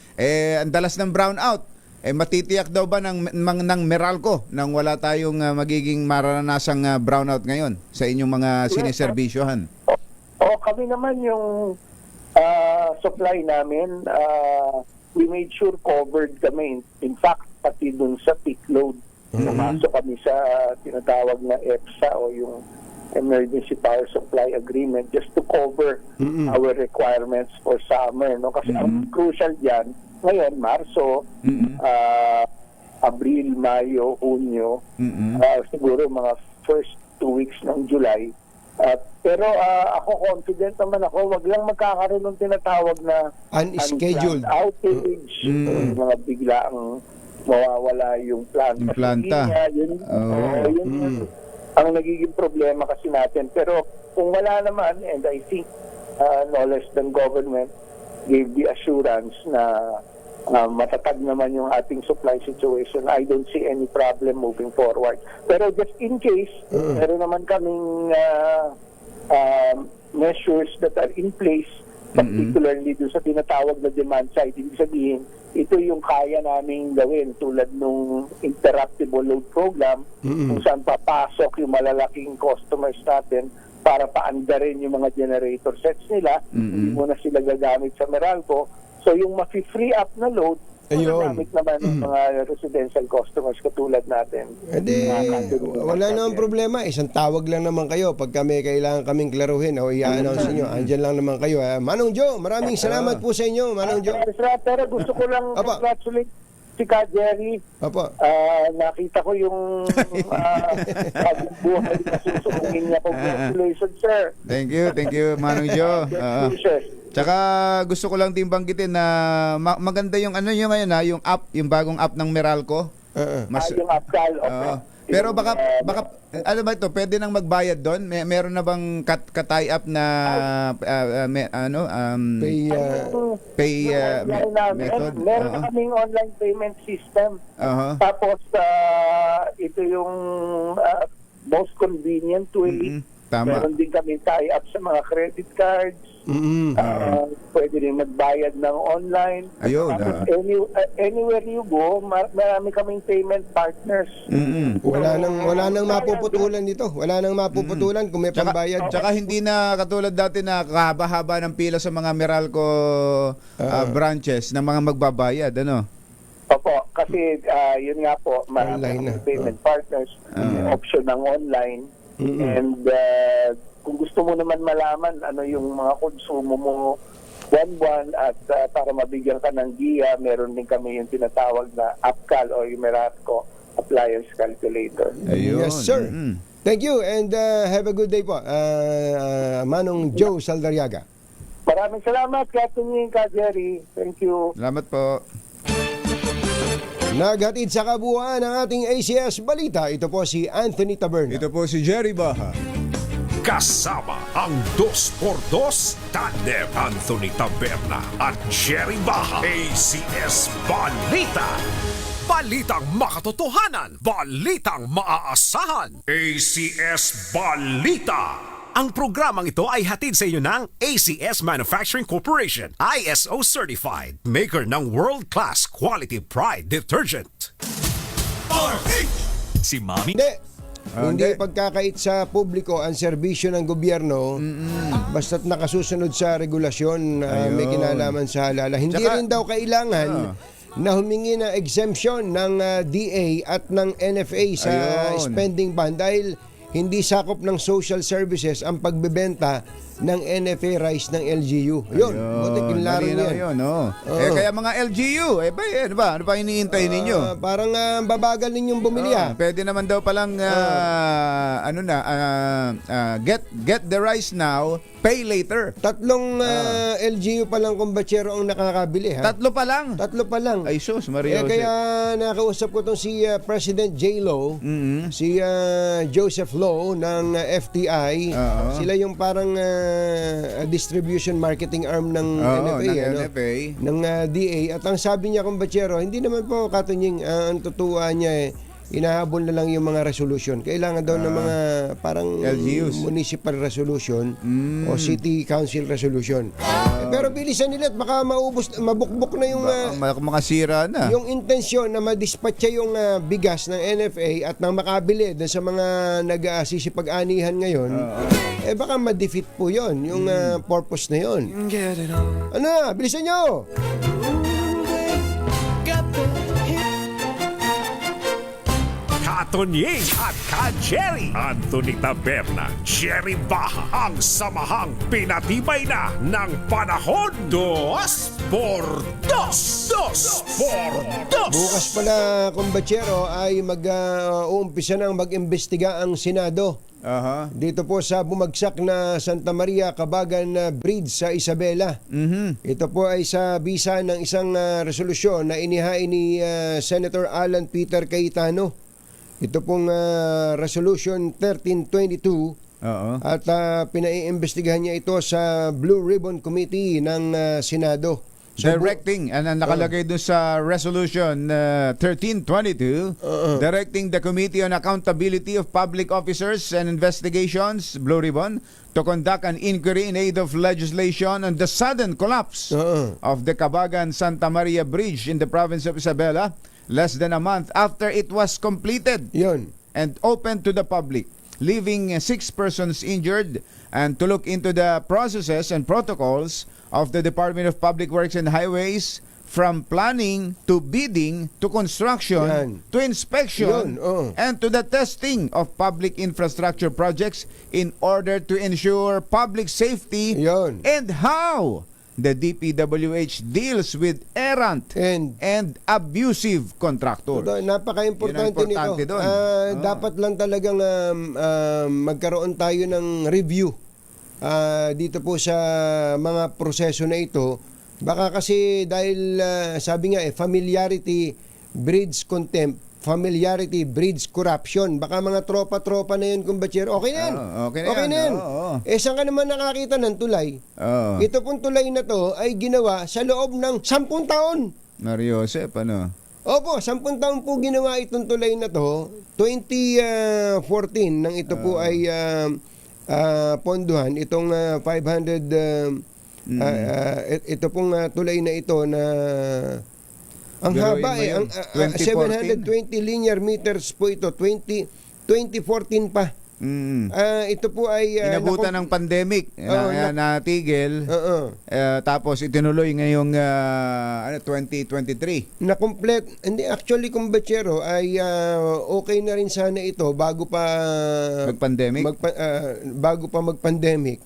ang dalas ng brownout. Matitiyak daw ba ng Meralco nang wala tayong magiging maranasang brownout ngayon sa inyong mga siniserbisyohan? Kami naman yung supply namin, we made sure covered kami. In fact, pati dun sa peak load, pumasok kami sa tinatawag na EPSA o yung Emergency Power Supply Agreement just to cover our requirements for summer. No? Kasi ang crucial dyan, ngayon, Marso, Abril, Mayo, Hunyo, siguro mga first 2 weeks ng July. Pero ako confident naman ako, wag lang magkakaroon ng tinatawag na unscheduled outage, mga biglaang mawawala yung planta. Planta. Yun ang nagiging problema kasi natin. Pero kung wala naman, and I think no less than government gave the assurance na matatag naman yung ating supply situation, I don't see any problem moving forward. Pero just in case, meron naman kaming measures that are in place, particularly doon sa tinatawag na demand side. Ibig sabihin, ito yung kaya naming gawin tulad nung interruptible load program kung saan papasok yung malalaking customers natin para paandarin yung mga generator sets nila. Hindi mo na sila gagamit sa Meralco. So yung ma-free up na load, magamit naman ng mga residential customers katulad natin. Wala namang problema. Isang tawag lang naman kayo pag kami kailangan kaming klaruhin o i-announce nyo. Andyan lang naman kayo. Manong Joe, maraming salamat po sa inyo, Manong Joe. Pero gusto ko lang congratulate si Ka Jerry. Nakita ko yung buhay na susubungin niya. Congratulations, sir. Thank you, Manong Joe. Tsaka gusto ko lang din banggitin na maganda yung ano yung ngayon yung app, yung bagong app ng Meralco. Yung Appcal. Pero baka ano ba ito? Pwede nang magbayad doon? Meron na bang ka-tie up na pay method? Meron na kaming online payment system. Tapos ito yung most convenient way tama. Meron din kami tie-up sa mga credit cards. Pwede rin magbayad ng online. Ayun, Tapos anywhere you go, marami kaming payment partners. Wala nang mapuputulan dito. Wala nang mapuputulan kung may pambayad. Tsaka hindi na katulad dati na kahaba-haba ng pila sa mga Meralco branches ng mga magbabayad, ano? Opo, kasi yun nga po, marami Online na. kaming payment partners. May option ng online. And kung gusto mo naman malaman ano yung mga konsumo mo buwan-buwan at para mabigyan ka ng giya, meron din kami yung tinatawag na AppCal o yung Meralco Appliance Calculator. Ayun. Yes, sir. Thank you and have a good day po. Manong Joe Saldariaga. Maraming salamat, Captain Ying, Ka Jerry. Thank you. Salamat po. Naghatid sa kabuuan ng ating ACS Balita. Ito po si Anthony Taberna. Ito po si Jerry Baha. Kasama ang 2x2 tandem Anthony Taberna at Jerry Baha. ACS Balita. Balitang makatotohanan. Balitang maaasahan. ACS Balita. Ang programang ito ay hatid sa inyo ng ACS Manufacturing Corporation, ISO certified, maker ng world-class quality pride detergent. Si Mami. Hindi pagkakait sa publiko ang serbisyo ng gobyerno basta't nakasusunod sa regulasyon may kinalaman sa halala. Hindi Tsaka, rin daw kailangan na humingi ng exemption ng DA at ng NFA sa spending ban dahil hindi sakop ng social services ang pagbebenta ng NFA rice ng LGU. Yun, buti kinlaro malinaw yan. yun, no? Kaya mga LGU, ano ba iniintay ninyo? Parang babagal ninyong bumili Pwede naman daw palang get the rice now, pay later. Tatlong LGU pa lang kumbatsero ang nakakabili. Tatlo pa lang. Tatlo pa lang. Ay sus, Mario. Kaya nakausap ko tong si President J. Lo, si Joseph Lo ng FTI. Sila yung parang distribution marketing arm ng NFA, ng DA. At ang sabi niya kumbatsero, hindi naman po katunying ang tutuwa niya inahabol na lang yung mga resolution. Kailangan daw ng mga parang LGUs. municipal resolution o city council resolution. Pero bilisan nila at baka mabukbok na yung makasira na. yung intensyon na madispatcha yung bigas ng NFA at nang makabili dun sa mga nag-aasisipag-anihan ngayon, baka ma-defeat po yon yung purpose na yon. Ano na? Bilisan nyo! Katonying at Ka-Jerry. Anthony Taberna, Jerry Baha. Ang samahang pinatibay na ng panahon. 2x2. Bukas pala, kumbatsero, ay mag-uumpisa ng mag-imbestiga ang Senado. Dito po sa bumagsak na Santa Maria Cabagan Bridge sa Isabela. Ito po ay sa bisa ng isang resolusyon na inihain ni Senator Alan Peter Cayetano. Ito pong Resolution 1322 at pinaiimbestigahan niya ito sa Blue Ribbon Committee ng Senado. Directing, and nakalagay doon sa Resolution 1322, directing the Committee on Accountability of Public Officers and Investigations, Blue Ribbon, to conduct an inquiry in aid of legislation on the sudden collapse of the Cabagan Santa Maria Bridge in the province of Isabela, less than a month after it was completed and opened to the public, leaving 6 persons injured, and to look into the processes and protocols of the Department of Public Works and Highways from planning to bidding to construction to inspection and to the testing of public infrastructure projects in order to ensure public safety and how the DPWH deals with errant and abusive contractor. Napaka-importante nito. Dapat lang talagang magkaroon tayo ng review dito po sa mga proseso na ito. Baka kasi dahil sabi nga familiarity breeds contempt, familiarity breeds corruption. Baka mga tropa-tropa na yun, kumbatsero. Okay na yan. Okay na yan. Saan ka naman nakakita ng tulay? Ito pong tulay na to ay ginawa sa loob ng 10 taon. Mario Joseph, ano? Opo, 10 taon po ginawa itong tulay na to. 2014 nang ito po ay ponduhan itong 500 ito pong tulay na ito na ang Biruin haba mo yun, ang 2014. 720 linear meters po ito 2014 pa. Ito po ay Inabutan ng pandemic natigil. Tapos itinuloy ngayong 2023. Na complete, hindi actually kumbachero ay okay na rin sana ito bago pa Mag-pandemic? bago pa mag-pandemic.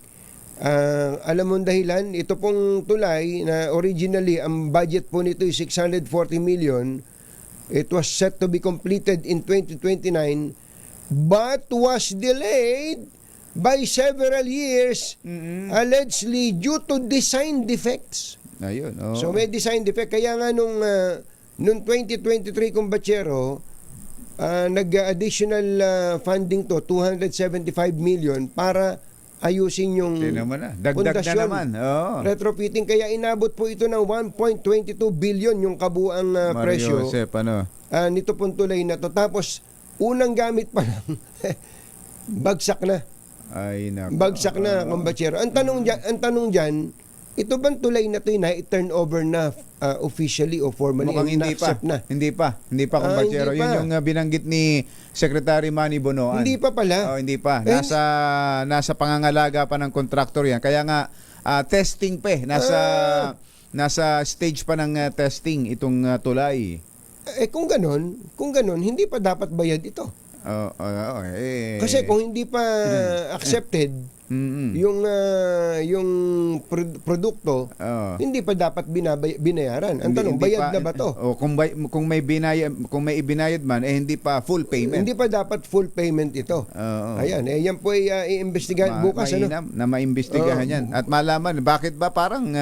Alam mo ang dahilan, ito pong tulay na originally ang budget po nito ay 640 million. It was set to be completed in 2029 but was delayed by several years allegedly due to design defects. Ayun. Oh. So may design defect kaya nga nung 2023 kumbachero nag-additional funding to 275 million para ayusin yung Tingnan mo na. Dagdag na pundasyon. naman. Oo. Retrofitting kaya inabot po ito ng 1.22 billion yung kabuang Mario presyo Josep, ano? nito pong tulay na to. Tapos unang gamit pa lang bagsak na. Ay, nako. Bagsak na kumbachero. Ang tanong diyan, ito bang tulay na to na i-turn over na officially o formally? Mukhang hindi pa. Na? Hindi pa, kumbachero. hindi pa. Yun yung binanggit ni Secretary Manny Bonoan. Hindi pa pala. Oh, hindi pa. Eh, Nasa pangangalaga pa ng kontraktor yan. Kaya nga testing pa. Nasa stage pa ng testing itong tulay. Kung ganon, hindi pa dapat bayad ito. Kasi kung hindi pa accepted yung produkto, hindi pa dapat binayaran. Ang tanong, bayad na ba to? Kung may ibinayad man, hindi pa full payment. Hindi pa dapat full payment ito. Ayan, yan po ay iimbestigahan bukas. Mainam na maimbestigahan yan. At malaman, bakit ba parang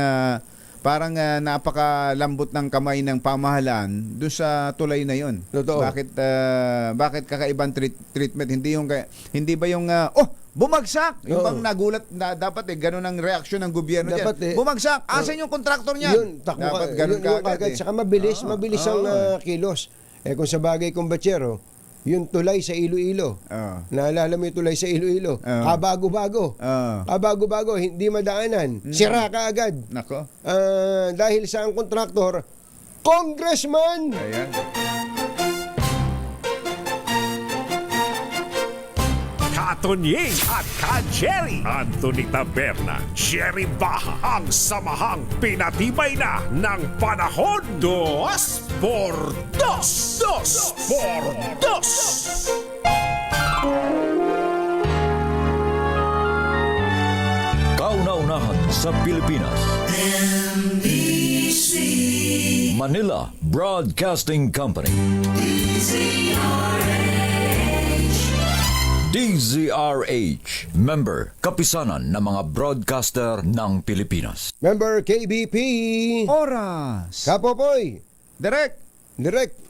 napakalambot ng kamay ng pamahalaan doon sa tulay na yon. Totoo. Bakit kakaibang treatment? Hindi ba yung bumagsak? Yung bang nagulat na dapat ganun ang reaksyon ng gobyerno Dapat diyan. Bumagsak. Asan yung kontraktor niya? Dapat ganun kaagad. Saka mabilis ang kilos. Kung sa bagay kumbachero, yung tulay sa Iloilo. Naalala mo yung tulay sa Iloilo? Kabago-bago. Kabago-bago, hindi madaanan. Sira ka agad. Nako. Dahil sa ang kontraktor, congressman! Ayan. Katonying at ka-Jerry Anthony Taberna, Jerry Baha, ang samahang pinatibay na ng panahon. 2x2 2x2 Kauna-unahan sa Pilipinas. Manila Broadcasting Company. DZRH, member, kapisanan ng mga broadcaster ng Pilipinas. Member KBP, Oras. Kapopoy, Direct.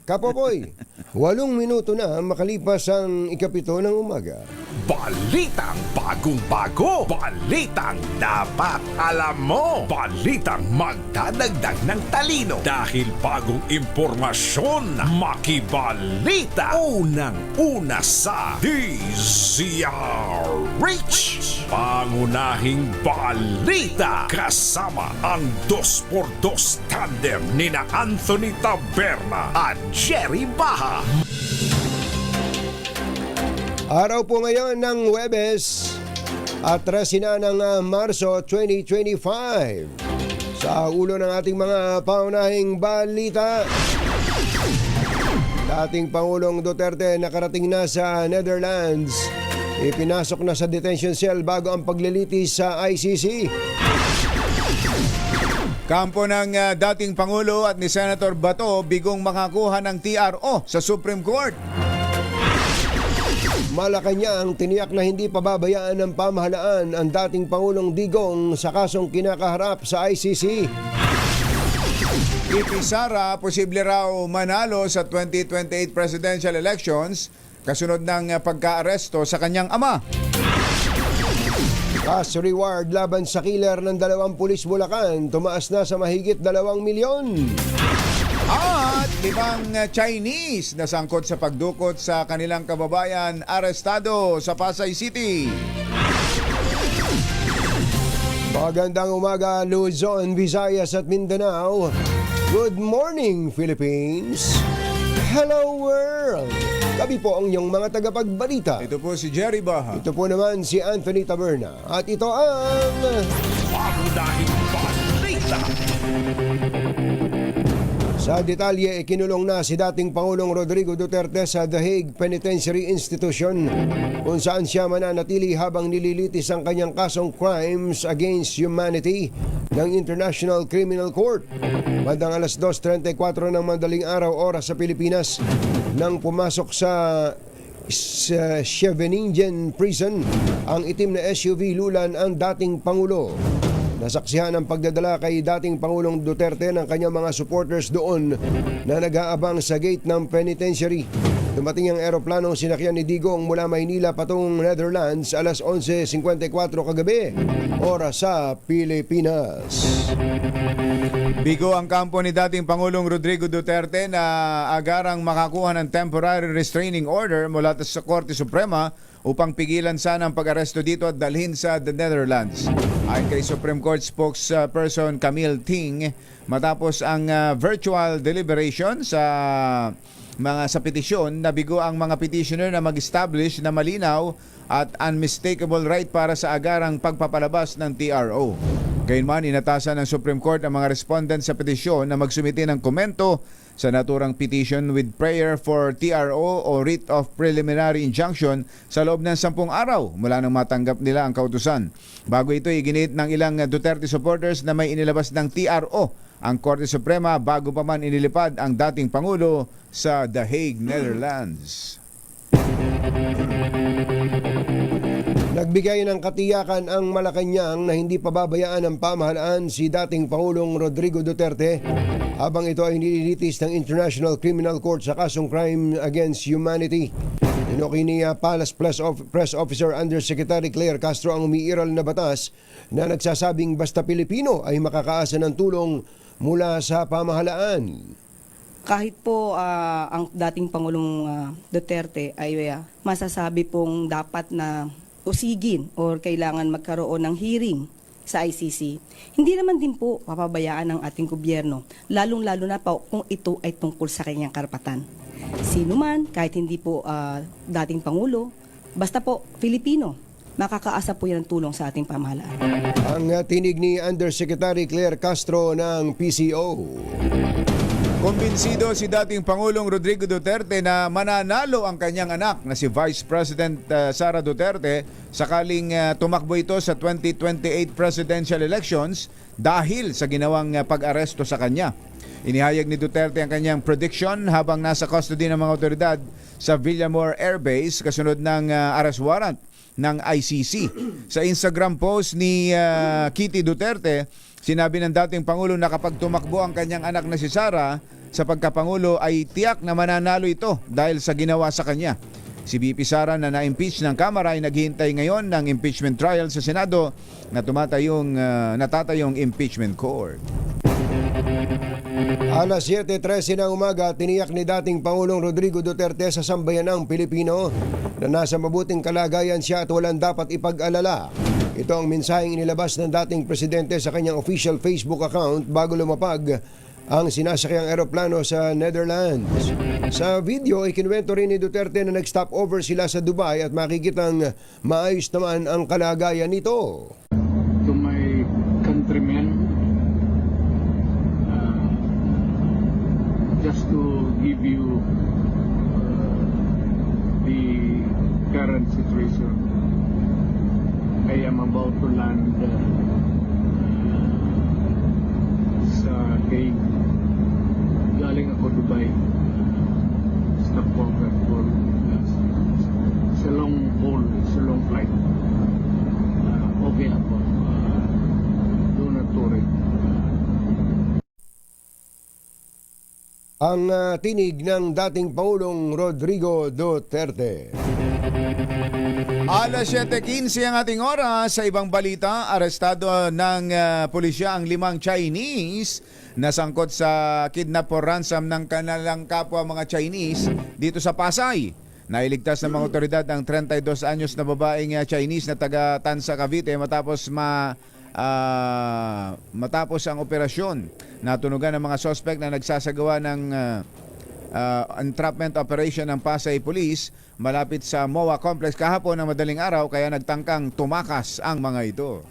Kapopoy, 8 minuto na makalipas ang 7 ng umaga. Balitang bagong-bago. Balitang dapat alam mo. Balitang magdadagdag ng talino. Dahil bagong impormasyon, makibalita. Unang-una sa DZRH. Pangunahing balita. Kasama ang 2x2 tandem nina Anthony Taberna at Jerry Baha. Araw po ngayon ng Huwebes at 13 ng Marso 2025. Sa ulo ng ating mga paunahing balita, dating Pangulong Duterte nakarating na sa Netherlands. Ipinasok na sa detention cell bago ang paglilitis sa ICC. Kampo ng dating Pangulo at ni Senator Bato bigong makakuha ng TRO sa Supreme Court. Malacanang tiniyak na hindi pababayaan ng pamahalaan ang dating Pangulong Digong sa kasong kinakaharap sa ICC. VP Sara, posible raw manalo sa 2028 presidential elections kasunod ng pagka-aresto sa kanyang ama. Cash reward laban sa killer ng 2 pulis Bulacan tumaas na sa mahigit 2 milyon. At 5 Chinese na sangkot sa pagdukot sa kanilang kababayan arestado sa Pasay City. Magandang umaga Luzon, Visayas at Mindanao. Good morning Philippines. Hello world. Kami po ang inyong mga tagapagbalita. Ito po si Jerry Baha. Ito po naman si Anthony Taberna. At ito ang... Pangunahing balita. Sa detalye, ikinulong na si dating Pangulong Rodrigo Duterte sa The Hague Penitentiary Institution kung saan siya mananatili habang nililitis ang kanyang kasong crimes against humanity ng International Criminal Court. Bandang alas 2:34 ng madaling araw oras sa Pilipinas nang pumasok sa Scheveningen Prison ang itim na SUV lulan ang dating Pangulo. Nasaksihan ang pagdadala kay dating Pangulong Duterte ng kanyang mga supporters doon na nag-aabang sa gate ng penitentiary. Dumating ang eroplanong sinakyan ni Digong mula Maynila patungong Netherlands alas 11:54 kagabi, oras sa Pilipinas. Bigo ang kampo ni dating Pangulong Rodrigo Duterte na agarang makakuha ng temporary restraining order mula sa Korte Suprema upang pigilan sana ang pag-aresto dito at dalhin sa the Netherlands. Ayon kay Supreme Court spokesperson Camille Ting, matapos ang virtual deliberation sa petisyon, nabigo ang mga petitioner na mag-establish na malinaw at unmistakable right para sa agarang pagpapalabas ng TRO. Gayunman, inatasan ng Supreme Court ang mga respondent sa petisyon na magsumite ng komento sa naturang petition with prayer for TRO o writ of preliminary injunction sa loob ng 10 araw mula nang matanggap nila ang kautusan. Bago ito, iginit ng ilang Duterte supporters na may inilabas ng TRO ang Korte Suprema bago pa man inilipad ang dating Pangulo sa The Hague, Netherlands. Nagbigay ng katiyakan ang Malacanang na hindi pababayaan ng pamahalaan si dating Pangulong Rodrigo Duterte habang ito ay nililitis ng International Criminal Court sa kasong crime against humanity. Inuki ni Palace Press Officer Undersecretary Claire Castro ang umiiral na batas na nagsasabing basta Pilipino ay makakaasa ng tulong mula sa pamahalaan. Kahit po ang dating Pangulong Duterte ay masasabi pong dapat na usigin o kailangan magkaroon ng hearing sa ICC, hindi naman din po papabayaan ng ating gobyerno, lalong-lalo na po kung ito ay tungkol sa kanyang karapatan. Sino man, kahit hindi po dating Pangulo, basta po Filipino, makakaasa po yan ng tulong sa ating pamahalaan. Ang tinig ni Undersecretary Claire Castro ng PCO. Kumbinsido si dating Pangulong Rodrigo Duterte na mananalo ang kanyang anak na si Vice President Sara Duterte sakaling tumakbo ito sa 2028 presidential elections dahil sa ginawang pag-aresto sa kanya. Inihayag ni Duterte ang kanyang prediction habang nasa custody ng mga otoridad sa Villamor Air Base kasunod ng arrest warrant ng ICC. Sa Instagram post ni Kitty Duterte, sinabi ng dating Pangulo na kapag tumakbo ang kanyang anak na si Sara sa pagkapangulo ay tiyak na mananalo ito dahil sa ginawa sa kanya. Si VP Sara na na-impeach ng Kamara ay naghihintay ngayon ng impeachment trial sa Senado na natatayong impeachment court. Alas 7:13 ng umaga, tiniyak ni dating Pangulong Rodrigo Duterte sa sambayanang Pilipino na nasa mabuting kalagayan siya at walang dapat ipag-alala. Ito ang mensaheng inilabas ng dating presidente sa kanyang official Facebook account bago lumapag ang sinasakyang eroplano sa Netherlands. Sa video, ikinuwento rin ni Duterte na nag-stop over sila sa Dubai at makikitang maayos naman ang kalagayan nito. To my countrymen, just to give you the current situation, I am about to land sa Hague. Galing ako Dubai. Stopover for it's a long haul, it's a long flight. Okay ako. Do not worry. Ang tinig ng dating Pangulong Rodrigo Duterte. Alas 7:15 ang ating oras. Sa ibang balita, arestado ng pulisya ang 5 Chinese na sangkot sa kidnap or ransom ng kanilang kapwa mga Chinese dito sa Pasay. Nailigtas ng mga otoridad ang 32 anyos na babaeng Chinese na taga Tansa, Cavite matapos matapos ang operasyon, natunugan ng mga suspect na nagsasagawa ng entrapment operation ng Pasay Police malapit sa MOA Complex kahapon ng madaling araw, kaya nagtangkang tumakas ang mga ito.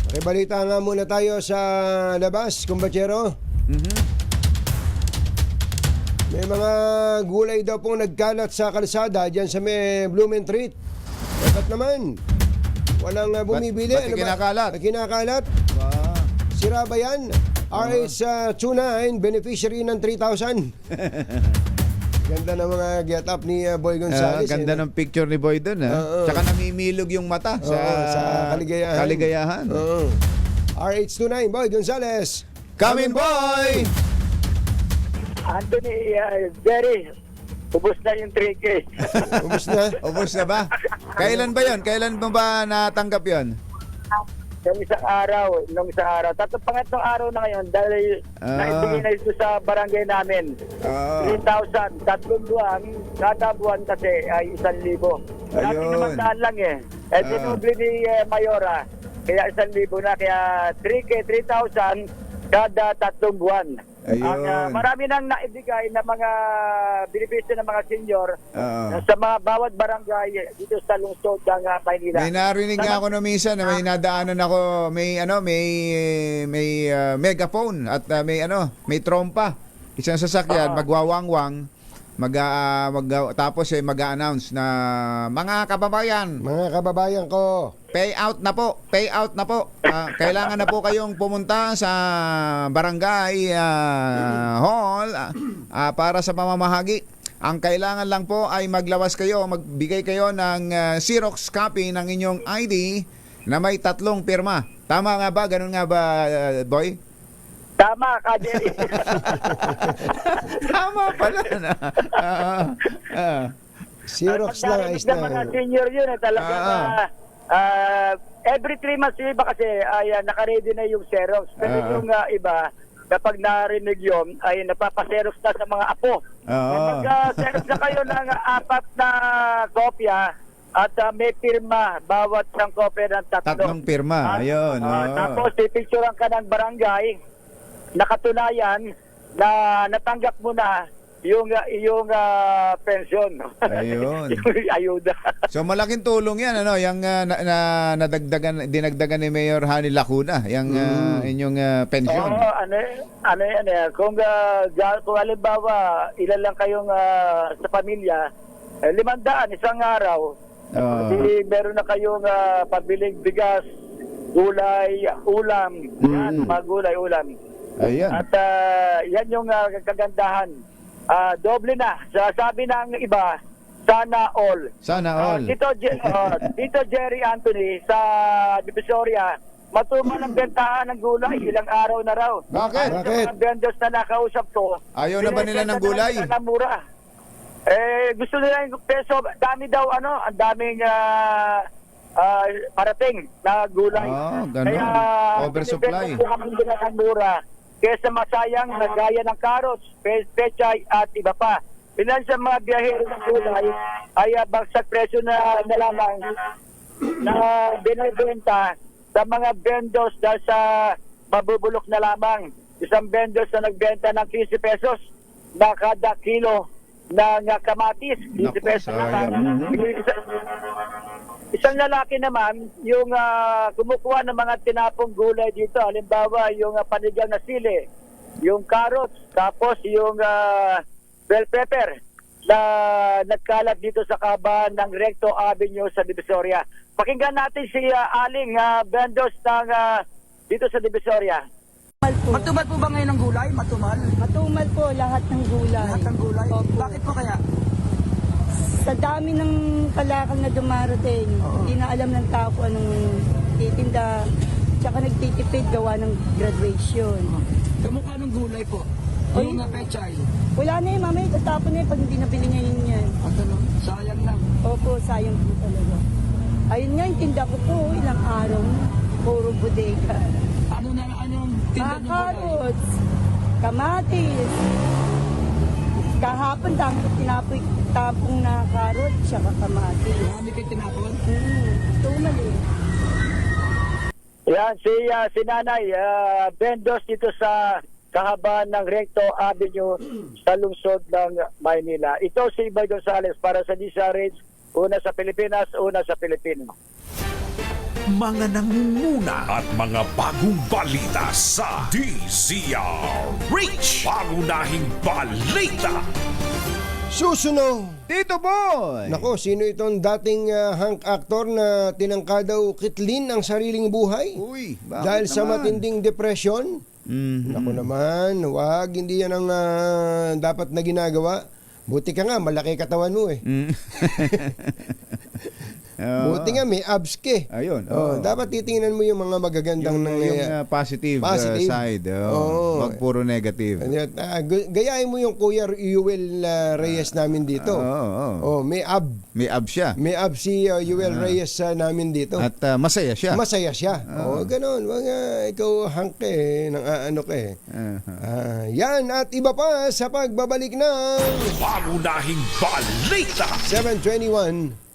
Okay, balita nga muna tayo sa labas, kumbachero. May mga gulay daw pong nagkalat sa kalsada dyan sa may Blumentritt. Dapat naman, walang bumibili. Ba't kinakalat? Kinakalat? Sira ba yan? RH29, beneficiary ng 3,000. Ganda ng mga get up ni Boy Gonzales. Ganda ng picture ni Boy doon. Tsaka namimilog yung mata sa kaligayahan. RH29, Boy Gonzales. Come in, Boy! Anthony, Jerry, ubos na yung 3K. Ubus na? Ubus na ba? Kailan ba yon? Kailan mo ba natanggap yon? Nung isang araw. Pangatlong araw na ngayon dahil naibigay na ito sa barangay namin. 3,000. 3 buwan. Kada buwan kasi ay 1,000. Dati naman daan lang eh. Dinubli ni Mayora. Kaya 1,000 na. Kaya 3K, 3,000 kada 3 buwan. Marami nang naibigay na mga benepisyo ng mga senior sa mga bawat barangay dito sa lungsod ng Maynila. May narinig nga ako no minsan na may nadaanan ako, may megaphone at may trompa. Isang sasakyan magwawangwang, tapos mag-a-announce na mga kababayan ko, payout na po. Kailangan na po kayong pumunta sa barangay hall para sa pamamahagi. Ang kailangan lang po ay magbigay kayo ng Xerox copy ng inyong ID na may 3 pirma. Tama nga ba? Ganun nga ba, Boy? Tama ka, Jerry. Tama pala na. Xerox lang ayos na. Mga senior yun talaga every 3 months yung iba kasi ay naka-ready na yung Xerox. Pero yung iba, kapag narinig yun, ay napapaserox na sa mga apo. Mag-xerox na kayo ng 4 na kopya at may pirma bawat isang kopya ng 3. 3 pirma, ayun. Tapos ipicturean ka ng barangay, nakatunayan na natanggap mo na yung pensyon. Ayun. Yung ayuda. So malaking tulong 'yan yung dinagdagan ni Mayor Hani Lacuna, yung inyong pensyon. Kung halimbawa ilan lang kayong sa pamilya, 500 isang araw. Meron na kayong pabiling bigas, gulay, ulam, mga gulay, ulam. Ayan. At yan yung kagandahan. Doble na. Sabi ng iba, sana all. Sana all. Dito Jerry Anthony sa Divisoria, matuman ang bentahan ng gulay, ilang araw na raw. Bakit? Mga vendors na nakausap ko. Ayaw na ba nila ng gulay? Na mura. Gusto nila yung peso, dami daw ang daming parating na gulay. Ganun. Kaya oversupply. Kaya mura kesa masayang na gaya ng carrots, pechay at iba pa. Ilan sa mga biyahero ng gulay ay bagsak presyo na lamang na binibenta sa mga vendors dahil sa mabubulok na lamang. Isang vendors na nagbenta ng 15 pesos na kada kilo ng kamatis. 15 pesos na. Isang lalaki naman, yung kumukuha ng mga tinapong gulay dito. Halimbawa, yung panigang na sili, yung carrots, tapos yung bell pepper na nagkalat dito sa kaban ng Recto Avenue sa Divisoria. Pakinggan natin si Aling vendors ng dito sa Divisoria. Matumal po ba ngayon ang gulay? Matumal? Matumal po lahat ng gulay. Lahat ng gulay? Opo. Bakit po kaya? Sa dami ng kalakal na dumarating, hindi na alam ng tao kung anong titinda. Tsaka nagtitipid gawa ng graduation. Kamukha ng gulay po? Yung pechay? Wala na mamaya tatapon na pag hindi nabili ngayon yan. Sayang lang. Opo, sayang po talaga. Ayun nga, yung tinda ko po, ilang araw na. Puro bodega. Anong tinda ng gulay? Carrots. kamatis. Kahapon tapong na karot, saka kamatis. Marami kayo tinapon? Tumali. Yan, si Nanay, Bendos dito sa kahabaan ng Recto Avenue sa lungsod ng Maynila. Ito si Iboy Gonzales para sa DZRH, una sa Pilipinas, una sa Pilipino. Mga nangunguna at mga bagong balita sa DZRH. Pangunahing balita. Susunod! Tito Boy! Nako, sino itong dating hunk actor na tinangka daw kitlin ang sariling buhay? Uy, bakit Dahil sa naman? matinding depresyon? Nako naman, wag, hindi yan ang dapat na ginagawa. Buti ka nga, malaki katawan mo eh. Buti nga, may abs ka eh. Ayun. Dapat titingnan mo yung mga magagandang yung positive, side. Wag puro negative. Gayahin mo yung Kuya Yuel Reyes namin dito. May ab. May abs siya. May ab si Yuel Reyes namin dito. At masaya siya. Masaya siya. Ganon. Ikaw hangk eh, nang ano ka eh. Yan at iba pa sa pagbabalik ng Pangunahing balita. 7:21.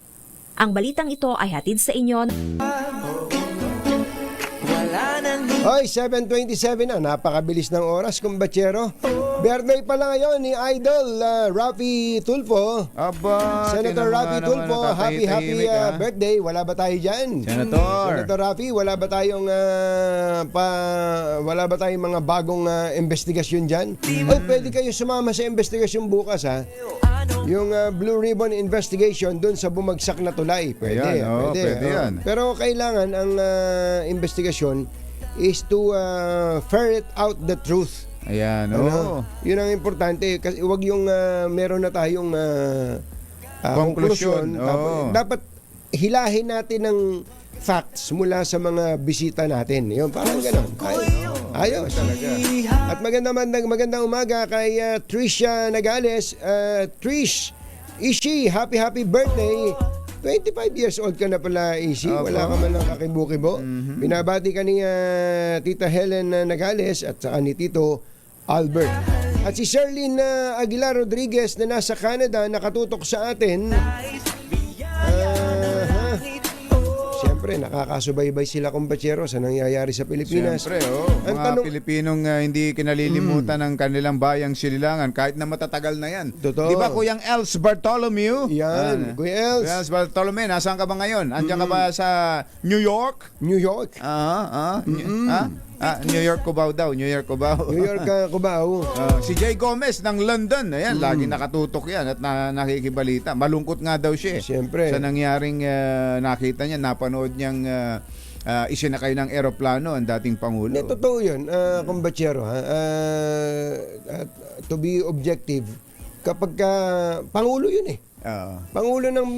Ang balitang ito ay hatid sa inyo. Hoy, 7:27 na. Napakabilis ng oras, kumbatsero. Birthday pala ngayon ni Idol Raffy Tulfo. Aba, Senator Raffy Tulfo, happy birthday. Wala ba tayo dyan? Senator Raffy, wala ba tayong mga bagong investigasyon dyan? Ay, pwede kayo sumama sa investigasyon bukas ha. Yung Blue Ribbon Investigation doon sa bumagsak na tulay. Pwede. Pwede yan. Pero kailangan ang investigasyon is to ferret out the truth. Ayan, Yun ang importante. Kasi wag yung meron na tayong Conclusion. Dapat hilahin natin ng facts mula sa mga bisita natin. Yun, parang gano'n. Ayos. At magandang umaga kay Trisha Nagales. Trish, Ishi, happy birthday. 25 years old ka na pala, Ishi. Wala ka man ng kakibo-kibo. Binabati ka ni Tita Helen Nagales at saka ni Tito Albert. At si Sherlyn Aguilar Rodriguez na nasa Canada nakatutok sa atin. Siyempre, nakakasubaybay sila kumbatsero sa nangyayari sa Pilipinas. Siyempre, mga Pilipinong hindi kinalilimutan ng kanilang bayang sililangan kahit na matatagal na yan. Totoo. Di ba, Kuyang Els Bartholomew? Yan, Kuya Els. Kuya Els Bartholomew, nasaan ka ba ngayon? Andiyan ka ba sa New York? New York. New York, Cubao daw. New York, Cubao. New York, Cubao. Si Jay Gomez ng London. Ayan, lagi nakatutok yan at nakikibalita. Malungkot nga daw siya. Siyempre. Sa nangyaring nakita niya, napanood niyang isinakay ng eroplano ang dating Pangulo. Totoo yun, kumbatsero. To be objective, kapag Pangulo yun eh. Pangulo ng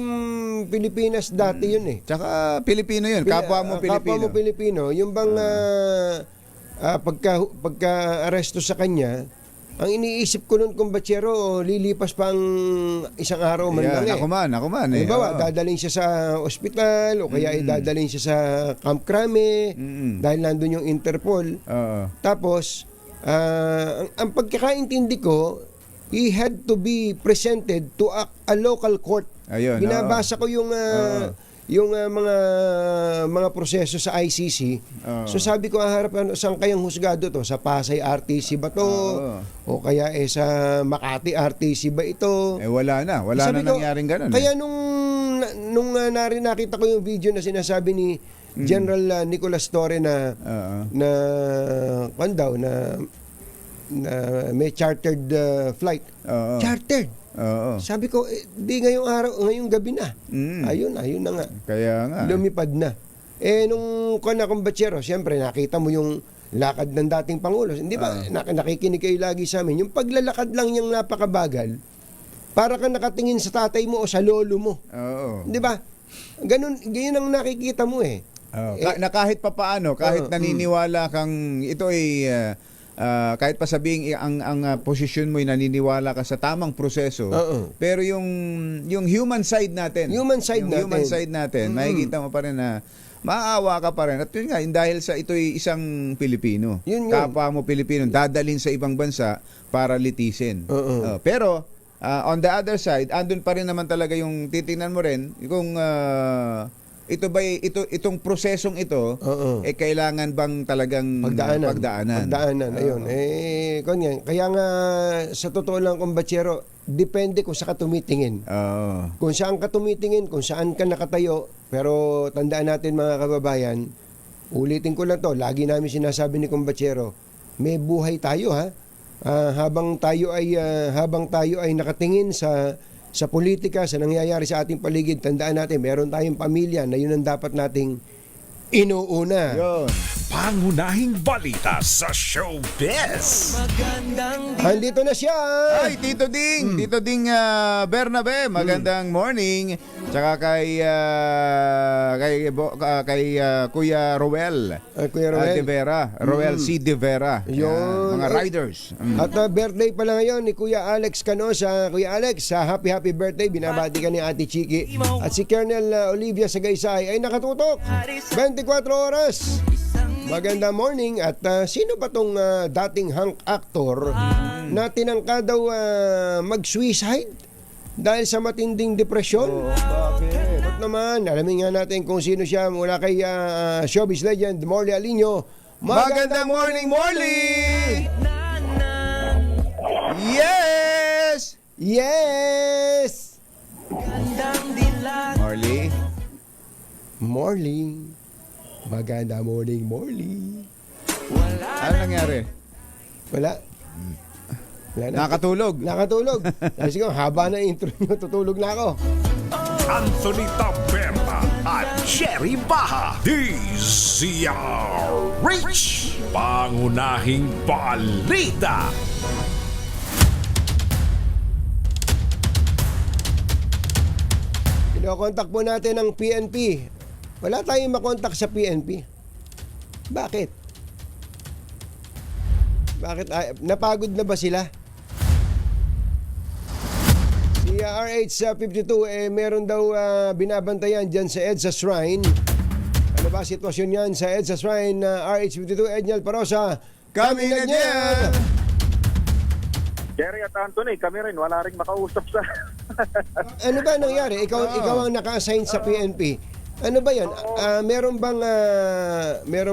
Pilipinas dati yun eh. Tsaka Pilipino yun, kapwa mo Pilipino. Kapwa mo Pilipino. Yung bang pagka-aresto sa kanya, ang iniisip ko nun kumbatsero, lilipas pa ang isang araw man lang eh. Ako man eh. Halimbawa, dadaling siya sa ospital o kaya dadaling siya sa Camp Crame dahil nandun yung Interpol. Tapos, ang pagkakaintindi ko, he had to be presented to a local court. Ayun, Binabasa ko yung mga proseso sa ICC. So sabi ko, harapan, saan kayang husgado to? Sa Pasay RTC ba to? O kaya sa Makati RTC ba ito? Wala na nangyaring ganun. Kaya nung nakita ko yung video na sinasabi ni General Nicolas Torre na may chartered flight. Chartered. Sabi ko, di ngayong gabi na. Ayun na nga. Kaya nga. Lumipad na. Nung kumbatsero, siyempre nakita mo yung lakad ng dating Pangulo. Hindi ba, nakikinig kayo lagi sa amin. Yung paglalakad lang niyang napakabagal, para ka nakatingin sa tatay mo o sa lolo mo. Di ba? Ganun ang nakikita mo eh. Na kahit papaano, kahit naniniwala kang ito ay kahit pa sabing ang posisyon mo ay naniniwala ka sa tamang proseso, pero yung human side natin, makikita mo pa rin na maawa ka pa rin. At yun nga, dahil sa ito'y isang Pilipino. Yun. Kapwa mo Pilipino, dadalhin sa ibang bansa para litisin. Pero, on the other side, andun pa rin naman talaga yung titingnan mo rin kung itong prosesong ito kailangan bang talagang pagdaanan. Ayun. Kaya nga sa totoo lang, kumbatsero, depende kung saan ka tumitingin. Kung saan ka tumitingin, kung saan ka nakatayo. Pero tandaan natin mga kababayan, ulitin ko lang to, lagi namin sinasabi ni kumbatsero, may buhay tayo ha. Habang tayo ay nakatingin sa politika, sa nangyayari sa ating paligid, tandaan natin, meron tayong pamilya na yun ang dapat nating inuuna. Yun. Pangunahing balita sa showbiz. Andito na siya! Ay, Tito Ding! Tito Ding Bernabe, magandang morning. Tsaka kay Kuya Roel. Kuya Roel. De Vera. Roel C. De Vera. Yun. Mga riders. At birthday pala ngayon ni Kuya Alex Canosa. Kuya Alex, happy birthday. Binabati ka ni Ate Chiki. At si Colonel Olivia Sagaysay ay nakatutok 24 oras. Magandang morning. At sino ba tong dating hunk actor na tinangka daw mag-suicide dahil sa matinding depresyon? Bakit? Ba't naman? Alamin nga natin kung sino siya mula kay showbiz legend Morley Alino. Magandang morning, Morley! Yes! Yes! Morley. Maganda morning, Morley. Ano nangyari? Wala na. Nakatulog. Kasi ko, haba na intro nyo, tutulog na ako. Anthony Taberna at Jerry Baha. DZRH. Pangunahing balita. Kinokontak po natin ang PNP. Wala tayong makontak sa PNP. Bakit? Napagod na ba sila? Si RH52 meron daw binabantayan dyan sa EDSA Shrine. Ano ba sitwasyon yan sa EDSA Shrine? RH52 Edniel Parosa, kami na dyan! Jerry at Anthony, kami rin, wala rin makausap sa... Ano ba nangyari? Ikaw ang naka-assign sa PNP. Ano ba yan? Meron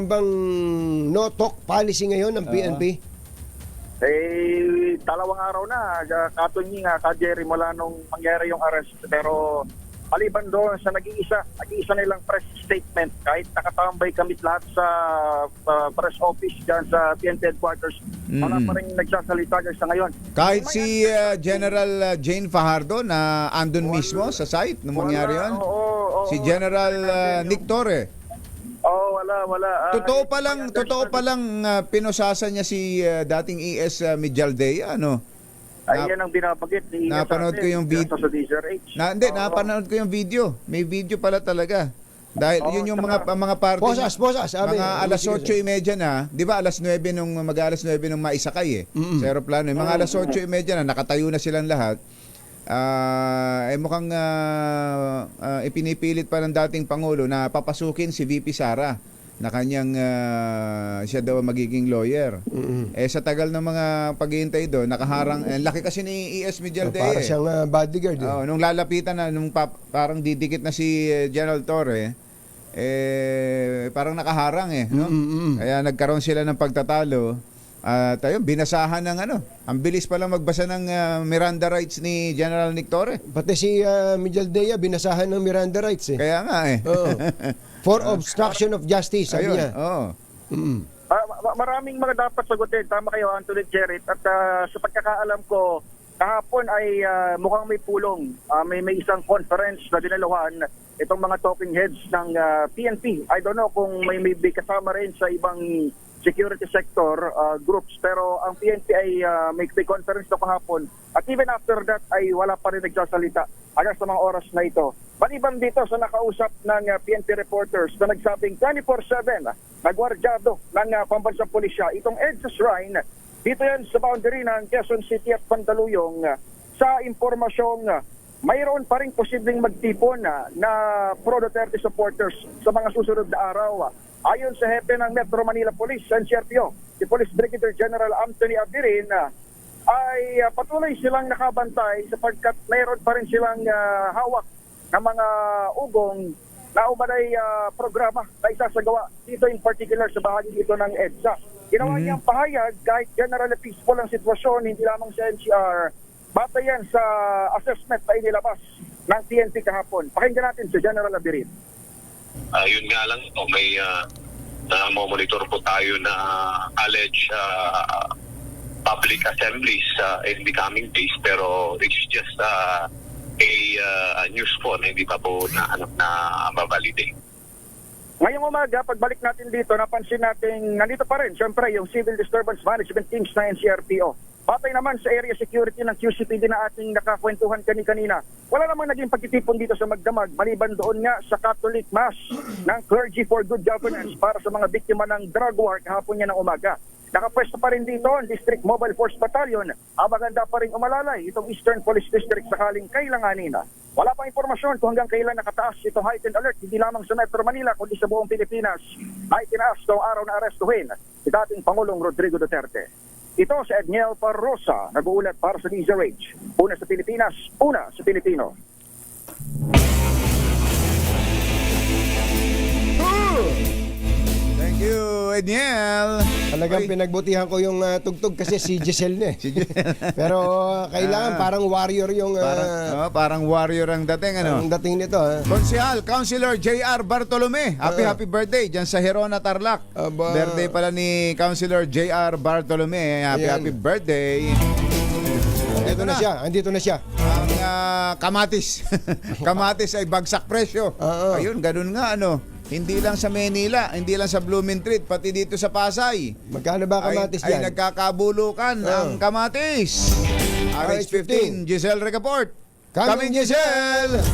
bang no talk policy ngayon ng PNP? Dalawang araw na, katunying ka Jerry, mula nung mangyari yung arrest. Pero maliban doon sa nag-iisa nilang press statement, kahit nakatambay kami lahat sa press office dyan sa PNP headquarters, wala pa rin nagsasalita dyan sa ngayon. Kahit si General Jane Fajardo na andun mismo sa site nung mangyari yun? Si General Nick Torre. Wala. Totoo pa lang pinusasan niya si dating ES Mijaldea, ano? Ay, yan ang binabagit ni napanood ko yung video. Sa DZRH. Napanood ko yung video. May video pala talaga. Dahil yun yung mga parte. Posas. Mga alas 8:30 na, 'di ba? Alas 9 nung mag-alas 9 nung maisakay sa eroplano. Mga alas 8:30 na nakatayo na silang lahat. Mukhang ipinipilit pa ng dating Pangulo na papasukin si VP Sara na kanyang siya daw magiging lawyer. Sa tagal ng mga paghihintay doon, nakaharang, laki kasi ni ES Mijaldea. Para siyang bodyguard. Nung lalapitan na, parang didikit na si General Torre, parang nakaharang no? Kaya nagkaroon sila ng pagtatalo. At ayun, binasahan ng ang bilis pala magbasa ng Miranda rights ni General Nick Torre. Pati si Mijaldea binasahan ng Miranda rights. Kaya nga For obstruction of justice, sabi niya. Maraming mga dapat sagutin. Tama kayo, Anthony Jerry. At sa pagkakaalam ko, kahapon ay mukhang may pulong. May isang conference na dinaluhan itong mga talking heads ng PNP. I don't know kung may kasama rin sa ibang security sector groups, pero ang PNP ay may conference na kahapon, at even after that ay wala pa rin nagsasalita hanggang sa mga oras na ito. Maliban dito sa nakausap ng PNP reporters na nagsabing 24/7 nagwardyado ng pambansang pulisya itong EDSA Shrine dito yan sa boundary ng Quezon City at Mandaluyong sa impormasyong mayroon pa rin posibleng magtipon na pro-Duterte supporters sa mga susunod na araw. Ayon sa hepe ng Metro Manila Police, NCRPO, si Police Brigadier General Anthony Abirin, ay patuloy silang nakabantay sapagkat mayroon pa rin silang hawak ng mga ugong na umanay programa na isasagawa dito in particular sa bahagi dito ng EDSA. Ginawa niyang pahayag kahit generally peaceful ang sitwasyon, hindi lamang sa NCR, batayan sa assessment na inilabas ng TNP kahapon. Pakinggan natin si General Abirin. Yun nga lang, may monitor po tayo na alleged public assemblies in the coming days, pero it's just a news po na hindi pa po na mabalidate. Ngayong umaga, pagbalik natin dito, napansin natin, nandito pa rin, syempre, yung Civil Disturbance Management Teams ng NCRPO. Patay naman sa area security ng QCPD na ating nakakwentuhan kanina. Wala namang naging pagtitipon dito sa Magdamag, maliban doon nga sa Catholic Mass ng Clergy for Good Governance para sa mga biktima ng drug war kahapon niya ng umaga. Nakapwesto pa rin dito ang District Mobile Force Battalion. Maganda pa rin umalalay itong Eastern Police District sakaling kailanganin. Wala pang impormasyon kung hanggang kailan nakataas itong heightened alert, hindi lamang sa Metro Manila kundi sa buong Pilipinas. Ay tinaas itong araw na arestuhin si dating Pangulong Rodrigo Duterte. Ito si Edniel Parrosa, nag-uulat para sa DZRH. Una sa Pilipinas, una sa Pilipino. Thank you, Edniel. Talagang pinagbutihan ko yung tugtog kasi si Giselle na Pero kailangan parang warrior yung... parang warrior ang dating, ano? Ang dating nito, Konsehal, Councilor J.R. Bartolome. Happy birthday dyan sa Herona, Tarlac. Birthday pala ni Councilor J.R. Bartolome. Happy birthday. Andito na siya. Ang kamatis. Kamatis ay bagsak presyo. Ayun, ganun nga, ano? Hindi lang sa Manila, hindi lang sa Blumentritt, pati dito sa Pasay. Magkano ba kamatis ay dyan? nagkakabulukan ang kamatis. RH15, Giselle Recaport. Coming, Giselle!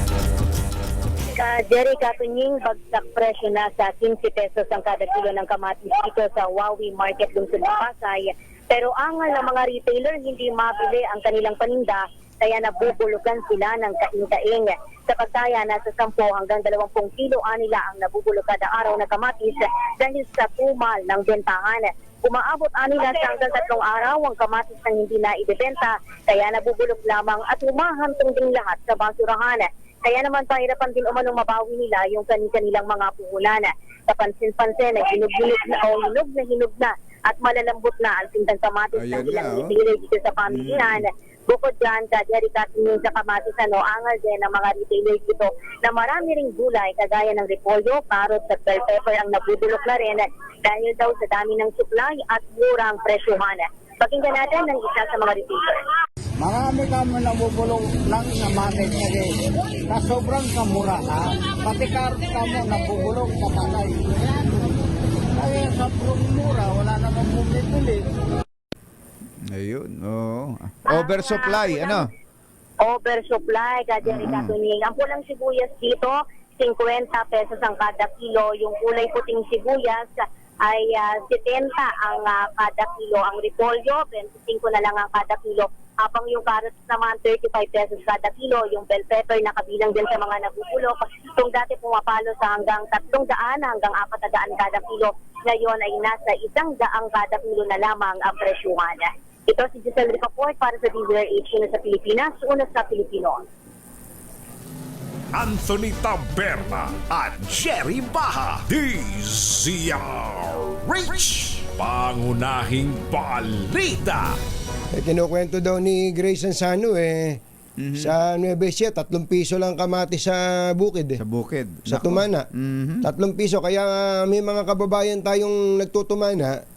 Jerry Katunying, bagsak presyo na sa 15 pesos ang kada kilo ng kamatis dito sa Wawi Market lungsod ng Pasay. Pero angal ng mga retailer hindi mabili ang kanilang paninda, kaya nabubulukan sila ng kaing-kaing. Sa pagtaya, nasa 10 hanggang 20 kilo nila ang nabubulok kada araw na kamatis dahil sa tumal ng bentahan. Umaabot nila sa hanggang 3 araw ang kamatis na hindi na ibebenta, kaya nabubulok lamang at humahantong din lahat sa basurahan. Kaya naman pahirapan din umanong mabawi nila yung kanilang mga puhunan. Kapansin-pansin ay hinog na at malalambot na ang tindang kamatis ng ilang retailer dito sa pamilihan. Bukod dyan, Jerry Katunying sa kamatis, angal din ng mga retailer dito na marami ring gulay kagaya ng repolyo, carrot at bell pepper ang nabubulok na rin dahil daw sa dami ng supply at murang presyohan. Pakinggan natin ng isa sa mga retailer. Marami kami nabubulong ng namalit na sobrang kamura na. Pati karot kamo nabubulong sa palay. Kaya sobrang mura, wala namang bumibili. Ayun, oversupply, ano? Oversupply, Jerry Katunying. Ang pulang sibuyas dito, 50 pesos ang kada kilo. Yung kulay puting sibuyas ay 70 ang kada kilo. Ang repolyo, 25 na lang ang kada kilo. Habang yung carrots naman, 35 pesos kada kilo. Yung bell pepper na kabilang din sa mga nabubulok. Kung dati pumapalo sa hanggang 300 hanggang 400 kada kilo, ngayon ay nasa 100 kada kilo na lamang ang presyuhan. Ito si Giselle Recaport para sa DZRH na sa Pilipinas, una sa Pilipino. Anthony Taberna at Jerry Baha, DZRH, pangunahing balita. Kinukwento daw ni Grace Ansano sa Nueva Ecija, 3 piso lang kamatis sa bukid. Sa bukid. Sa Tumana. 3 piso. Kaya may mga kababayan tayong nagtutumana,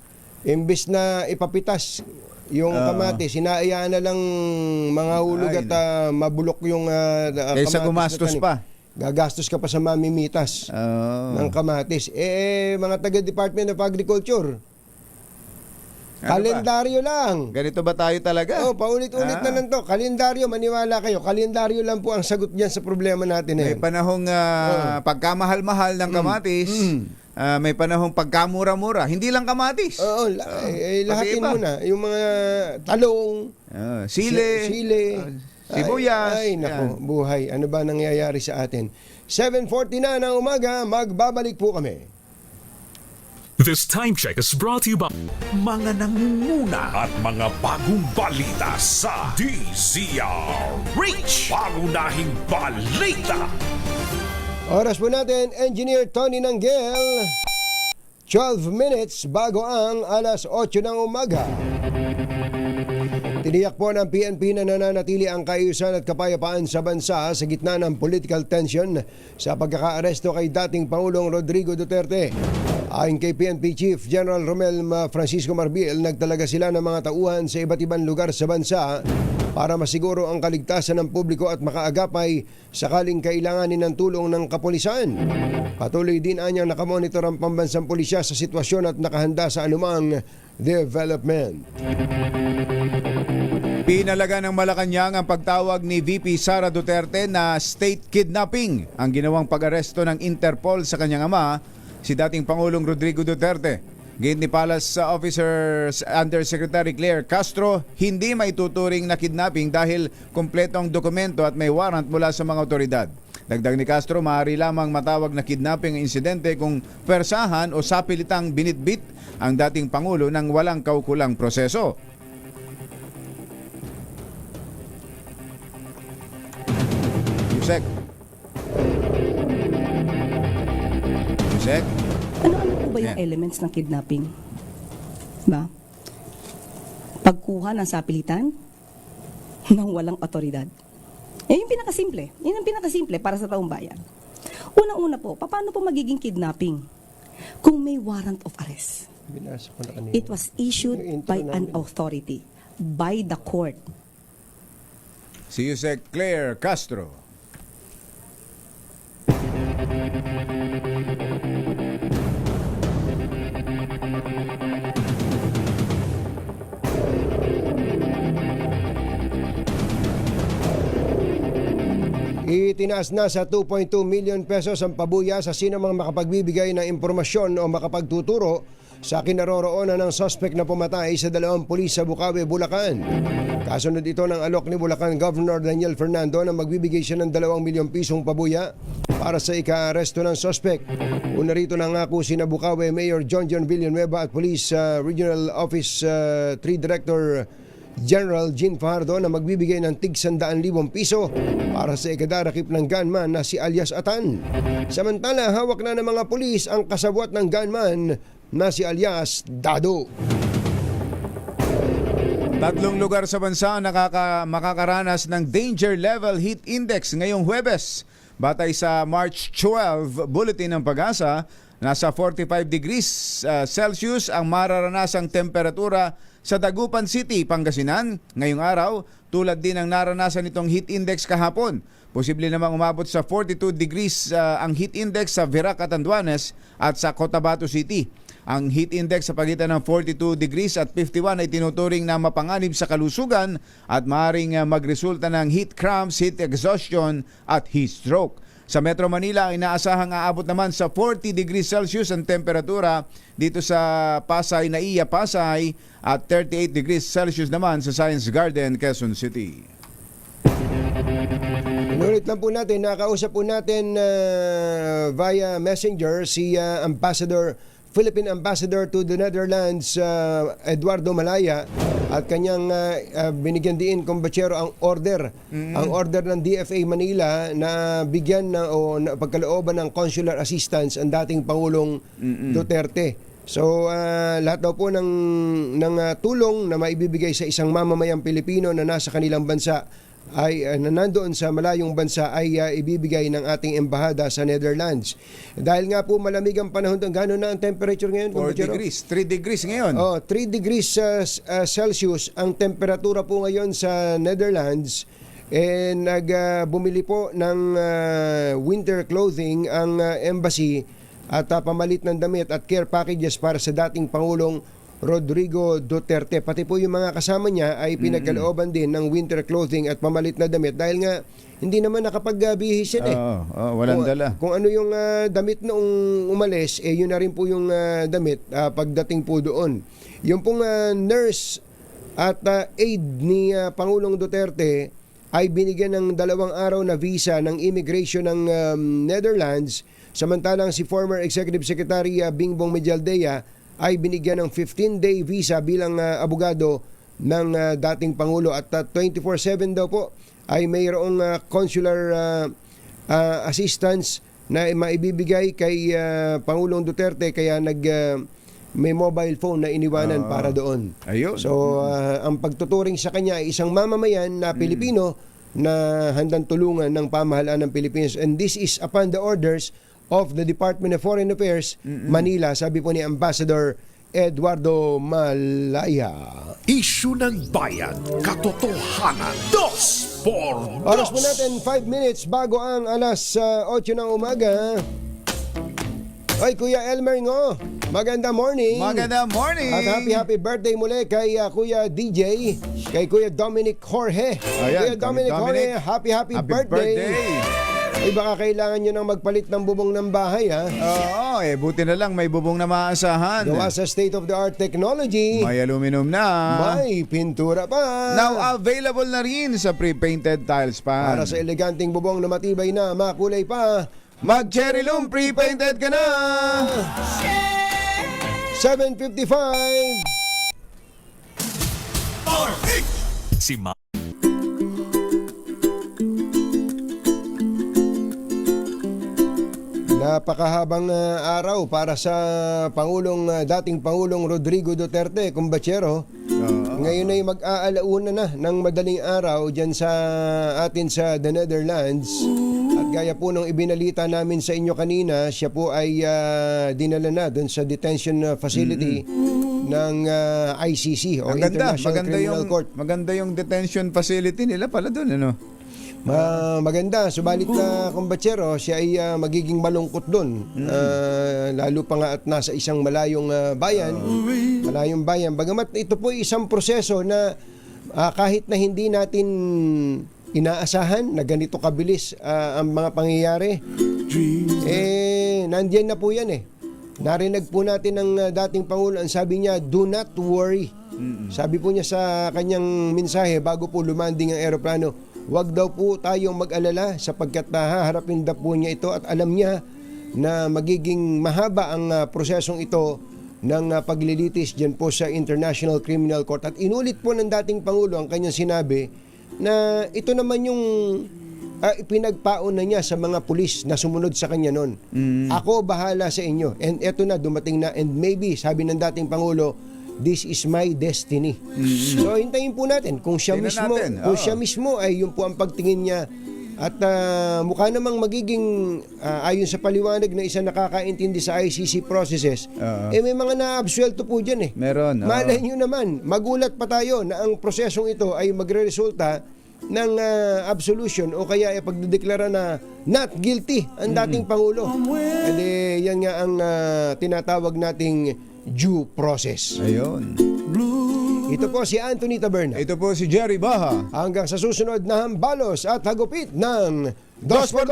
imbis na ipapitas yung kamatis, inaayaan na lang mga hulog at mabulok yung kamatis. Kaysa gumastos pa. Gagastos ka pa sa mamimitas ng kamatis. Mga taga-Department of Agriculture, kalendaryo lang. Ganito ba tayo talaga? Paulit-ulit na lang to. Kalendaryo, maniwala kayo. Kalendaryo lang po ang sagot diyan sa problema natin. May panahong pagkamahal-mahal ng kamatis. May panahong pagkamura-mura. Hindi lang kamatis. Lahatin mo na. Yung mga talong, sile. sibuyas. Ay, nako, Yan. buhay. Ano ba nangyayari sa atin? 7:40 na ng umaga, magbabalik po kami. This time check is brought to you by Mga nangunguna at mga bagong balita sa DZRH. Pangunahing balita. Oras po natin, Engineer Tony Nanggel. 12 minutes bago ang alas 8 ng umaga. Tiniyak po ng PNP na nananatili ang kaayusan at kapayapaan sa bansa sa gitna ng political tension sa pagkakaaresto kay dating Pangulong Rodrigo Duterte. Ayon kay PNP Chief General Romel Francisco Marbil, nagtalaga sila ng mga tauhan sa iba't ibang lugar sa bansa para masiguro ang kaligtasan ng publiko at makaagapay sakaling kailanganin ng tulong ng kapulisan. Patuloy din anyang nakamonitor ang pambansang pulisya sa sitwasyon at nakahanda sa anumang development. Pinalaga ng Malacanang ang pagtawag ni VP Sara Duterte na state kidnapping ang ginawang pag-aresto ng Interpol sa kanyang ama, si dating Pangulong Rodrigo Duterte. Gate ni Palace Officers Undersecretary Claire Castro, hindi maituturing na kidnapping dahil kumpleto ang dokumento at may warrant mula sa mga otoridad. Dagdag ni Castro, maaari lamang matawag na kidnapping ang insidente kung persahan o sapilitang binitbit ang dating Pangulo ng walang kaukulang proseso. Yusek. Yusek. Ano po ba yung elements ng kidnapping? Ba? Pagkuha ng sapilitan ng walang otoridad. Yan yung pinakasimple. Yan ang pinakasimple para sa taong bayan. Unang-una po, paano po magiging kidnapping? Kung may warrant of arrest. It was issued by an authority, by the court. Si Yusek Claire Castro. Itinaas na sa 2.2 million pesos ang pabuya sa sinumang makapagbibigay ng impormasyon o makapagtuturo sa kinaroroonan ng suspect na pumatay sa 2 pulis sa Bukawi, Bulacan. Kasunod ito ng alok ni Bulacan Governor Daniel Fernando na magbibigay siya ng 2 milyong pisong pabuya para sa ika-aresto ng suspect. Una rito nangako sina Bukawi Mayor John Villanueva at Police Regional Office 3 Director General Jean Fajardo na magbibigay ng tig 100,000 piso para sa ikadarakip ng gunman na si alias Atan. Samantala, hawak na ng mga pulis ang kasabwat ng gunman na si alias Dado. 3 lugar sa bansa ang makakaranas ng Danger Level Heat Index ngayong Huwebes. Batay sa March 12 Bulletin ng Pag-asa, nasa 45 degrees Celsius ang mararanasang temperatura sa Dagupan City, Pangasinan ngayong araw, tulad din ang naranasan nitong heat index kahapon. Posible namang umabot sa 42 degrees ang heat index sa Virac, Catanduanes at sa Cotabato City. Ang heat index sa pagitan ng 42 degrees at 51 ay tinuturing na mapanganib sa kalusugan at maaaring magresulta ng heat cramps, heat exhaustion at heat stroke. Sa Metro Manila, inaasahang aabot naman sa 40 degrees Celsius ang temperatura dito sa Pasay, Naiya, Pasay at 38 degrees Celsius naman sa Science Garden, Quezon City. Inulit lang po natin, nakausap po natin via messenger si Philippine Ambassador to the Netherlands, Eduardo Malaya, at kanyang binigyan din kumbachero ang order. Ang order ng DFA Manila na bigyan o pagkalooban ng consular assistance ang dating Pangulong Duterte. So lahat daw po ng tulong na maibibigay sa isang mamamayang Pilipino na nasa kanilang bansa ay nandoon sa malayong bansa ay ibibigay ng ating embahada sa Netherlands. Dahil nga po malamig ang panahon doon, gano'n na ang temperature ngayon? 4 degrees, 3 degrees ngayon. 3 degrees Celsius ang temperatura po ngayon sa Netherlands. Bumili po ng winter clothing ang embassy at pamalit ng damit at care packages para sa dating Pangulong Rodrigo Duterte. Pati po yung mga kasama niya ay pinagkalooban din ng winter clothing at pamalit na damit dahil nga hindi naman nakapagbihis yan walang dala. Kung ano yung damit noong umalis, yun na rin po yung damit pagdating po doon. Yung pong nurse at aide ni Pangulong Duterte ay binigyan ng 2 araw na visa ng immigration ng Netherlands, samantalang si former Executive Secretary Bingbong Medialdea ay binigyan ng 15-day visa bilang abogado ng dating Pangulo, at 24/7 daw po ay mayroong consular assistance na maibibigay kay Pangulong Duterte, kaya may mobile phone na iniwanan para doon. Ayun. So ang pagtuturing sa kanya ay isang mamamayan na Pilipino na handang tulungan ng pamahalaan ng Pilipinas, and this is upon the orders of the Department of Foreign Affairs, Manila, sabi po ni Ambassador Eduardo Malaya. Isyu ng bayan, katotohanan, 2 por 2. Oras po natin 5 minutes bago ang alas 8 ng umaga. Oy, Kuya Elmer Ngo, maganda morning. Maganda morning. At happy birthday muli kay Kuya DJ, kay Kuya Dominic Jorge. Ayan, Kuya Dominic Jorge, happy birthday. Ay, baka kailangan nyo nang magpalit ng bubong ng bahay, ha? Oo, buti na lang may bubong na maasahan. Gawa sa state-of-the-art technology. May aluminum na. May pintura pa. Now available na rin sa pre-painted tiles pan. Para sa eleganting bubong na matibay na, makulay pa, Mag-Cherry Loom pre-painted ka na! 7:55. Si Ma. Napakahabang araw para sa dating Pangulong Rodrigo Duterte, kumbachero. Ngayon ay mag-aalauna na ng madaling araw dyan sa atin sa the Netherlands. At gaya po nung ibinalita namin sa inyo kanina, siya po ay dinala na doon sa detention facility ng ICC o International Criminal Court. Maganda yung detention facility nila pala doon, ano? Maganda, subalit na kumbachero, siya ay magiging malungkot doon. Lalo pa nga at nasa isang malayong bayan. Bagamat ito po ay isang proseso na kahit na hindi natin inaasahan na ganito kabilis ang mga pangyayari, nandiyan na po yan eh. Narinig po natin ng dating Pangulo, ang sabi niya, do not worry. Sabi po niya sa kanyang mensahe bago po lumanding ang eroplano, wag daw po tayong mag-alala sapagkat haharapin daw po niya ito, at alam niya na magiging mahaba ang prosesong ito ng paglilitis dyan po sa International Criminal Court. At inulit po ng dating Pangulo ang kanyang sinabi na ito naman yung ipinagpaon na niya sa mga pulis na sumunod sa kanya noon. Ako bahala sa inyo, and eto na, dumating na, and maybe, sabi ng dating Pangulo, this is my destiny. So hintayin po natin kung siya mismo ay yun po ang pagtingin niya, at mukha namang magiging ayon sa paliwanag na isa nakakaintindi sa ICC processes, may mga na-absuelto po dyan eh. Meron. Malay nyo naman, magulat pa tayo na ang prosesong ito ay magre-resulta ng absolution o kaya ay pagdedeklara na not guilty ang dating Pangulo. Yan nga ang tinatawag nating due process. Ayun. Ito po si Anthony Taberna. Ito po si Jerry Baha. Hanggang sa susunod na hambalos at hagupit ng 2x2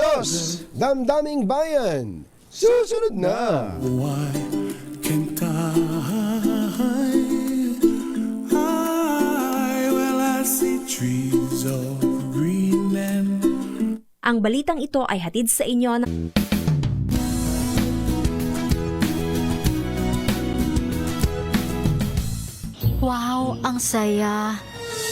Damdaming Bayan. Susunod na. Why can't I see trees of green and... Ang balitang ito ay hatid sa inyo ng... Wow, ang saya.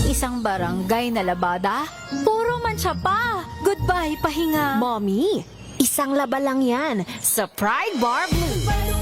Isang barangay na labada? Puro mancha pa. Goodbye, pahinga. Mommy, isang laba lang yan sa Pride Bar Blue.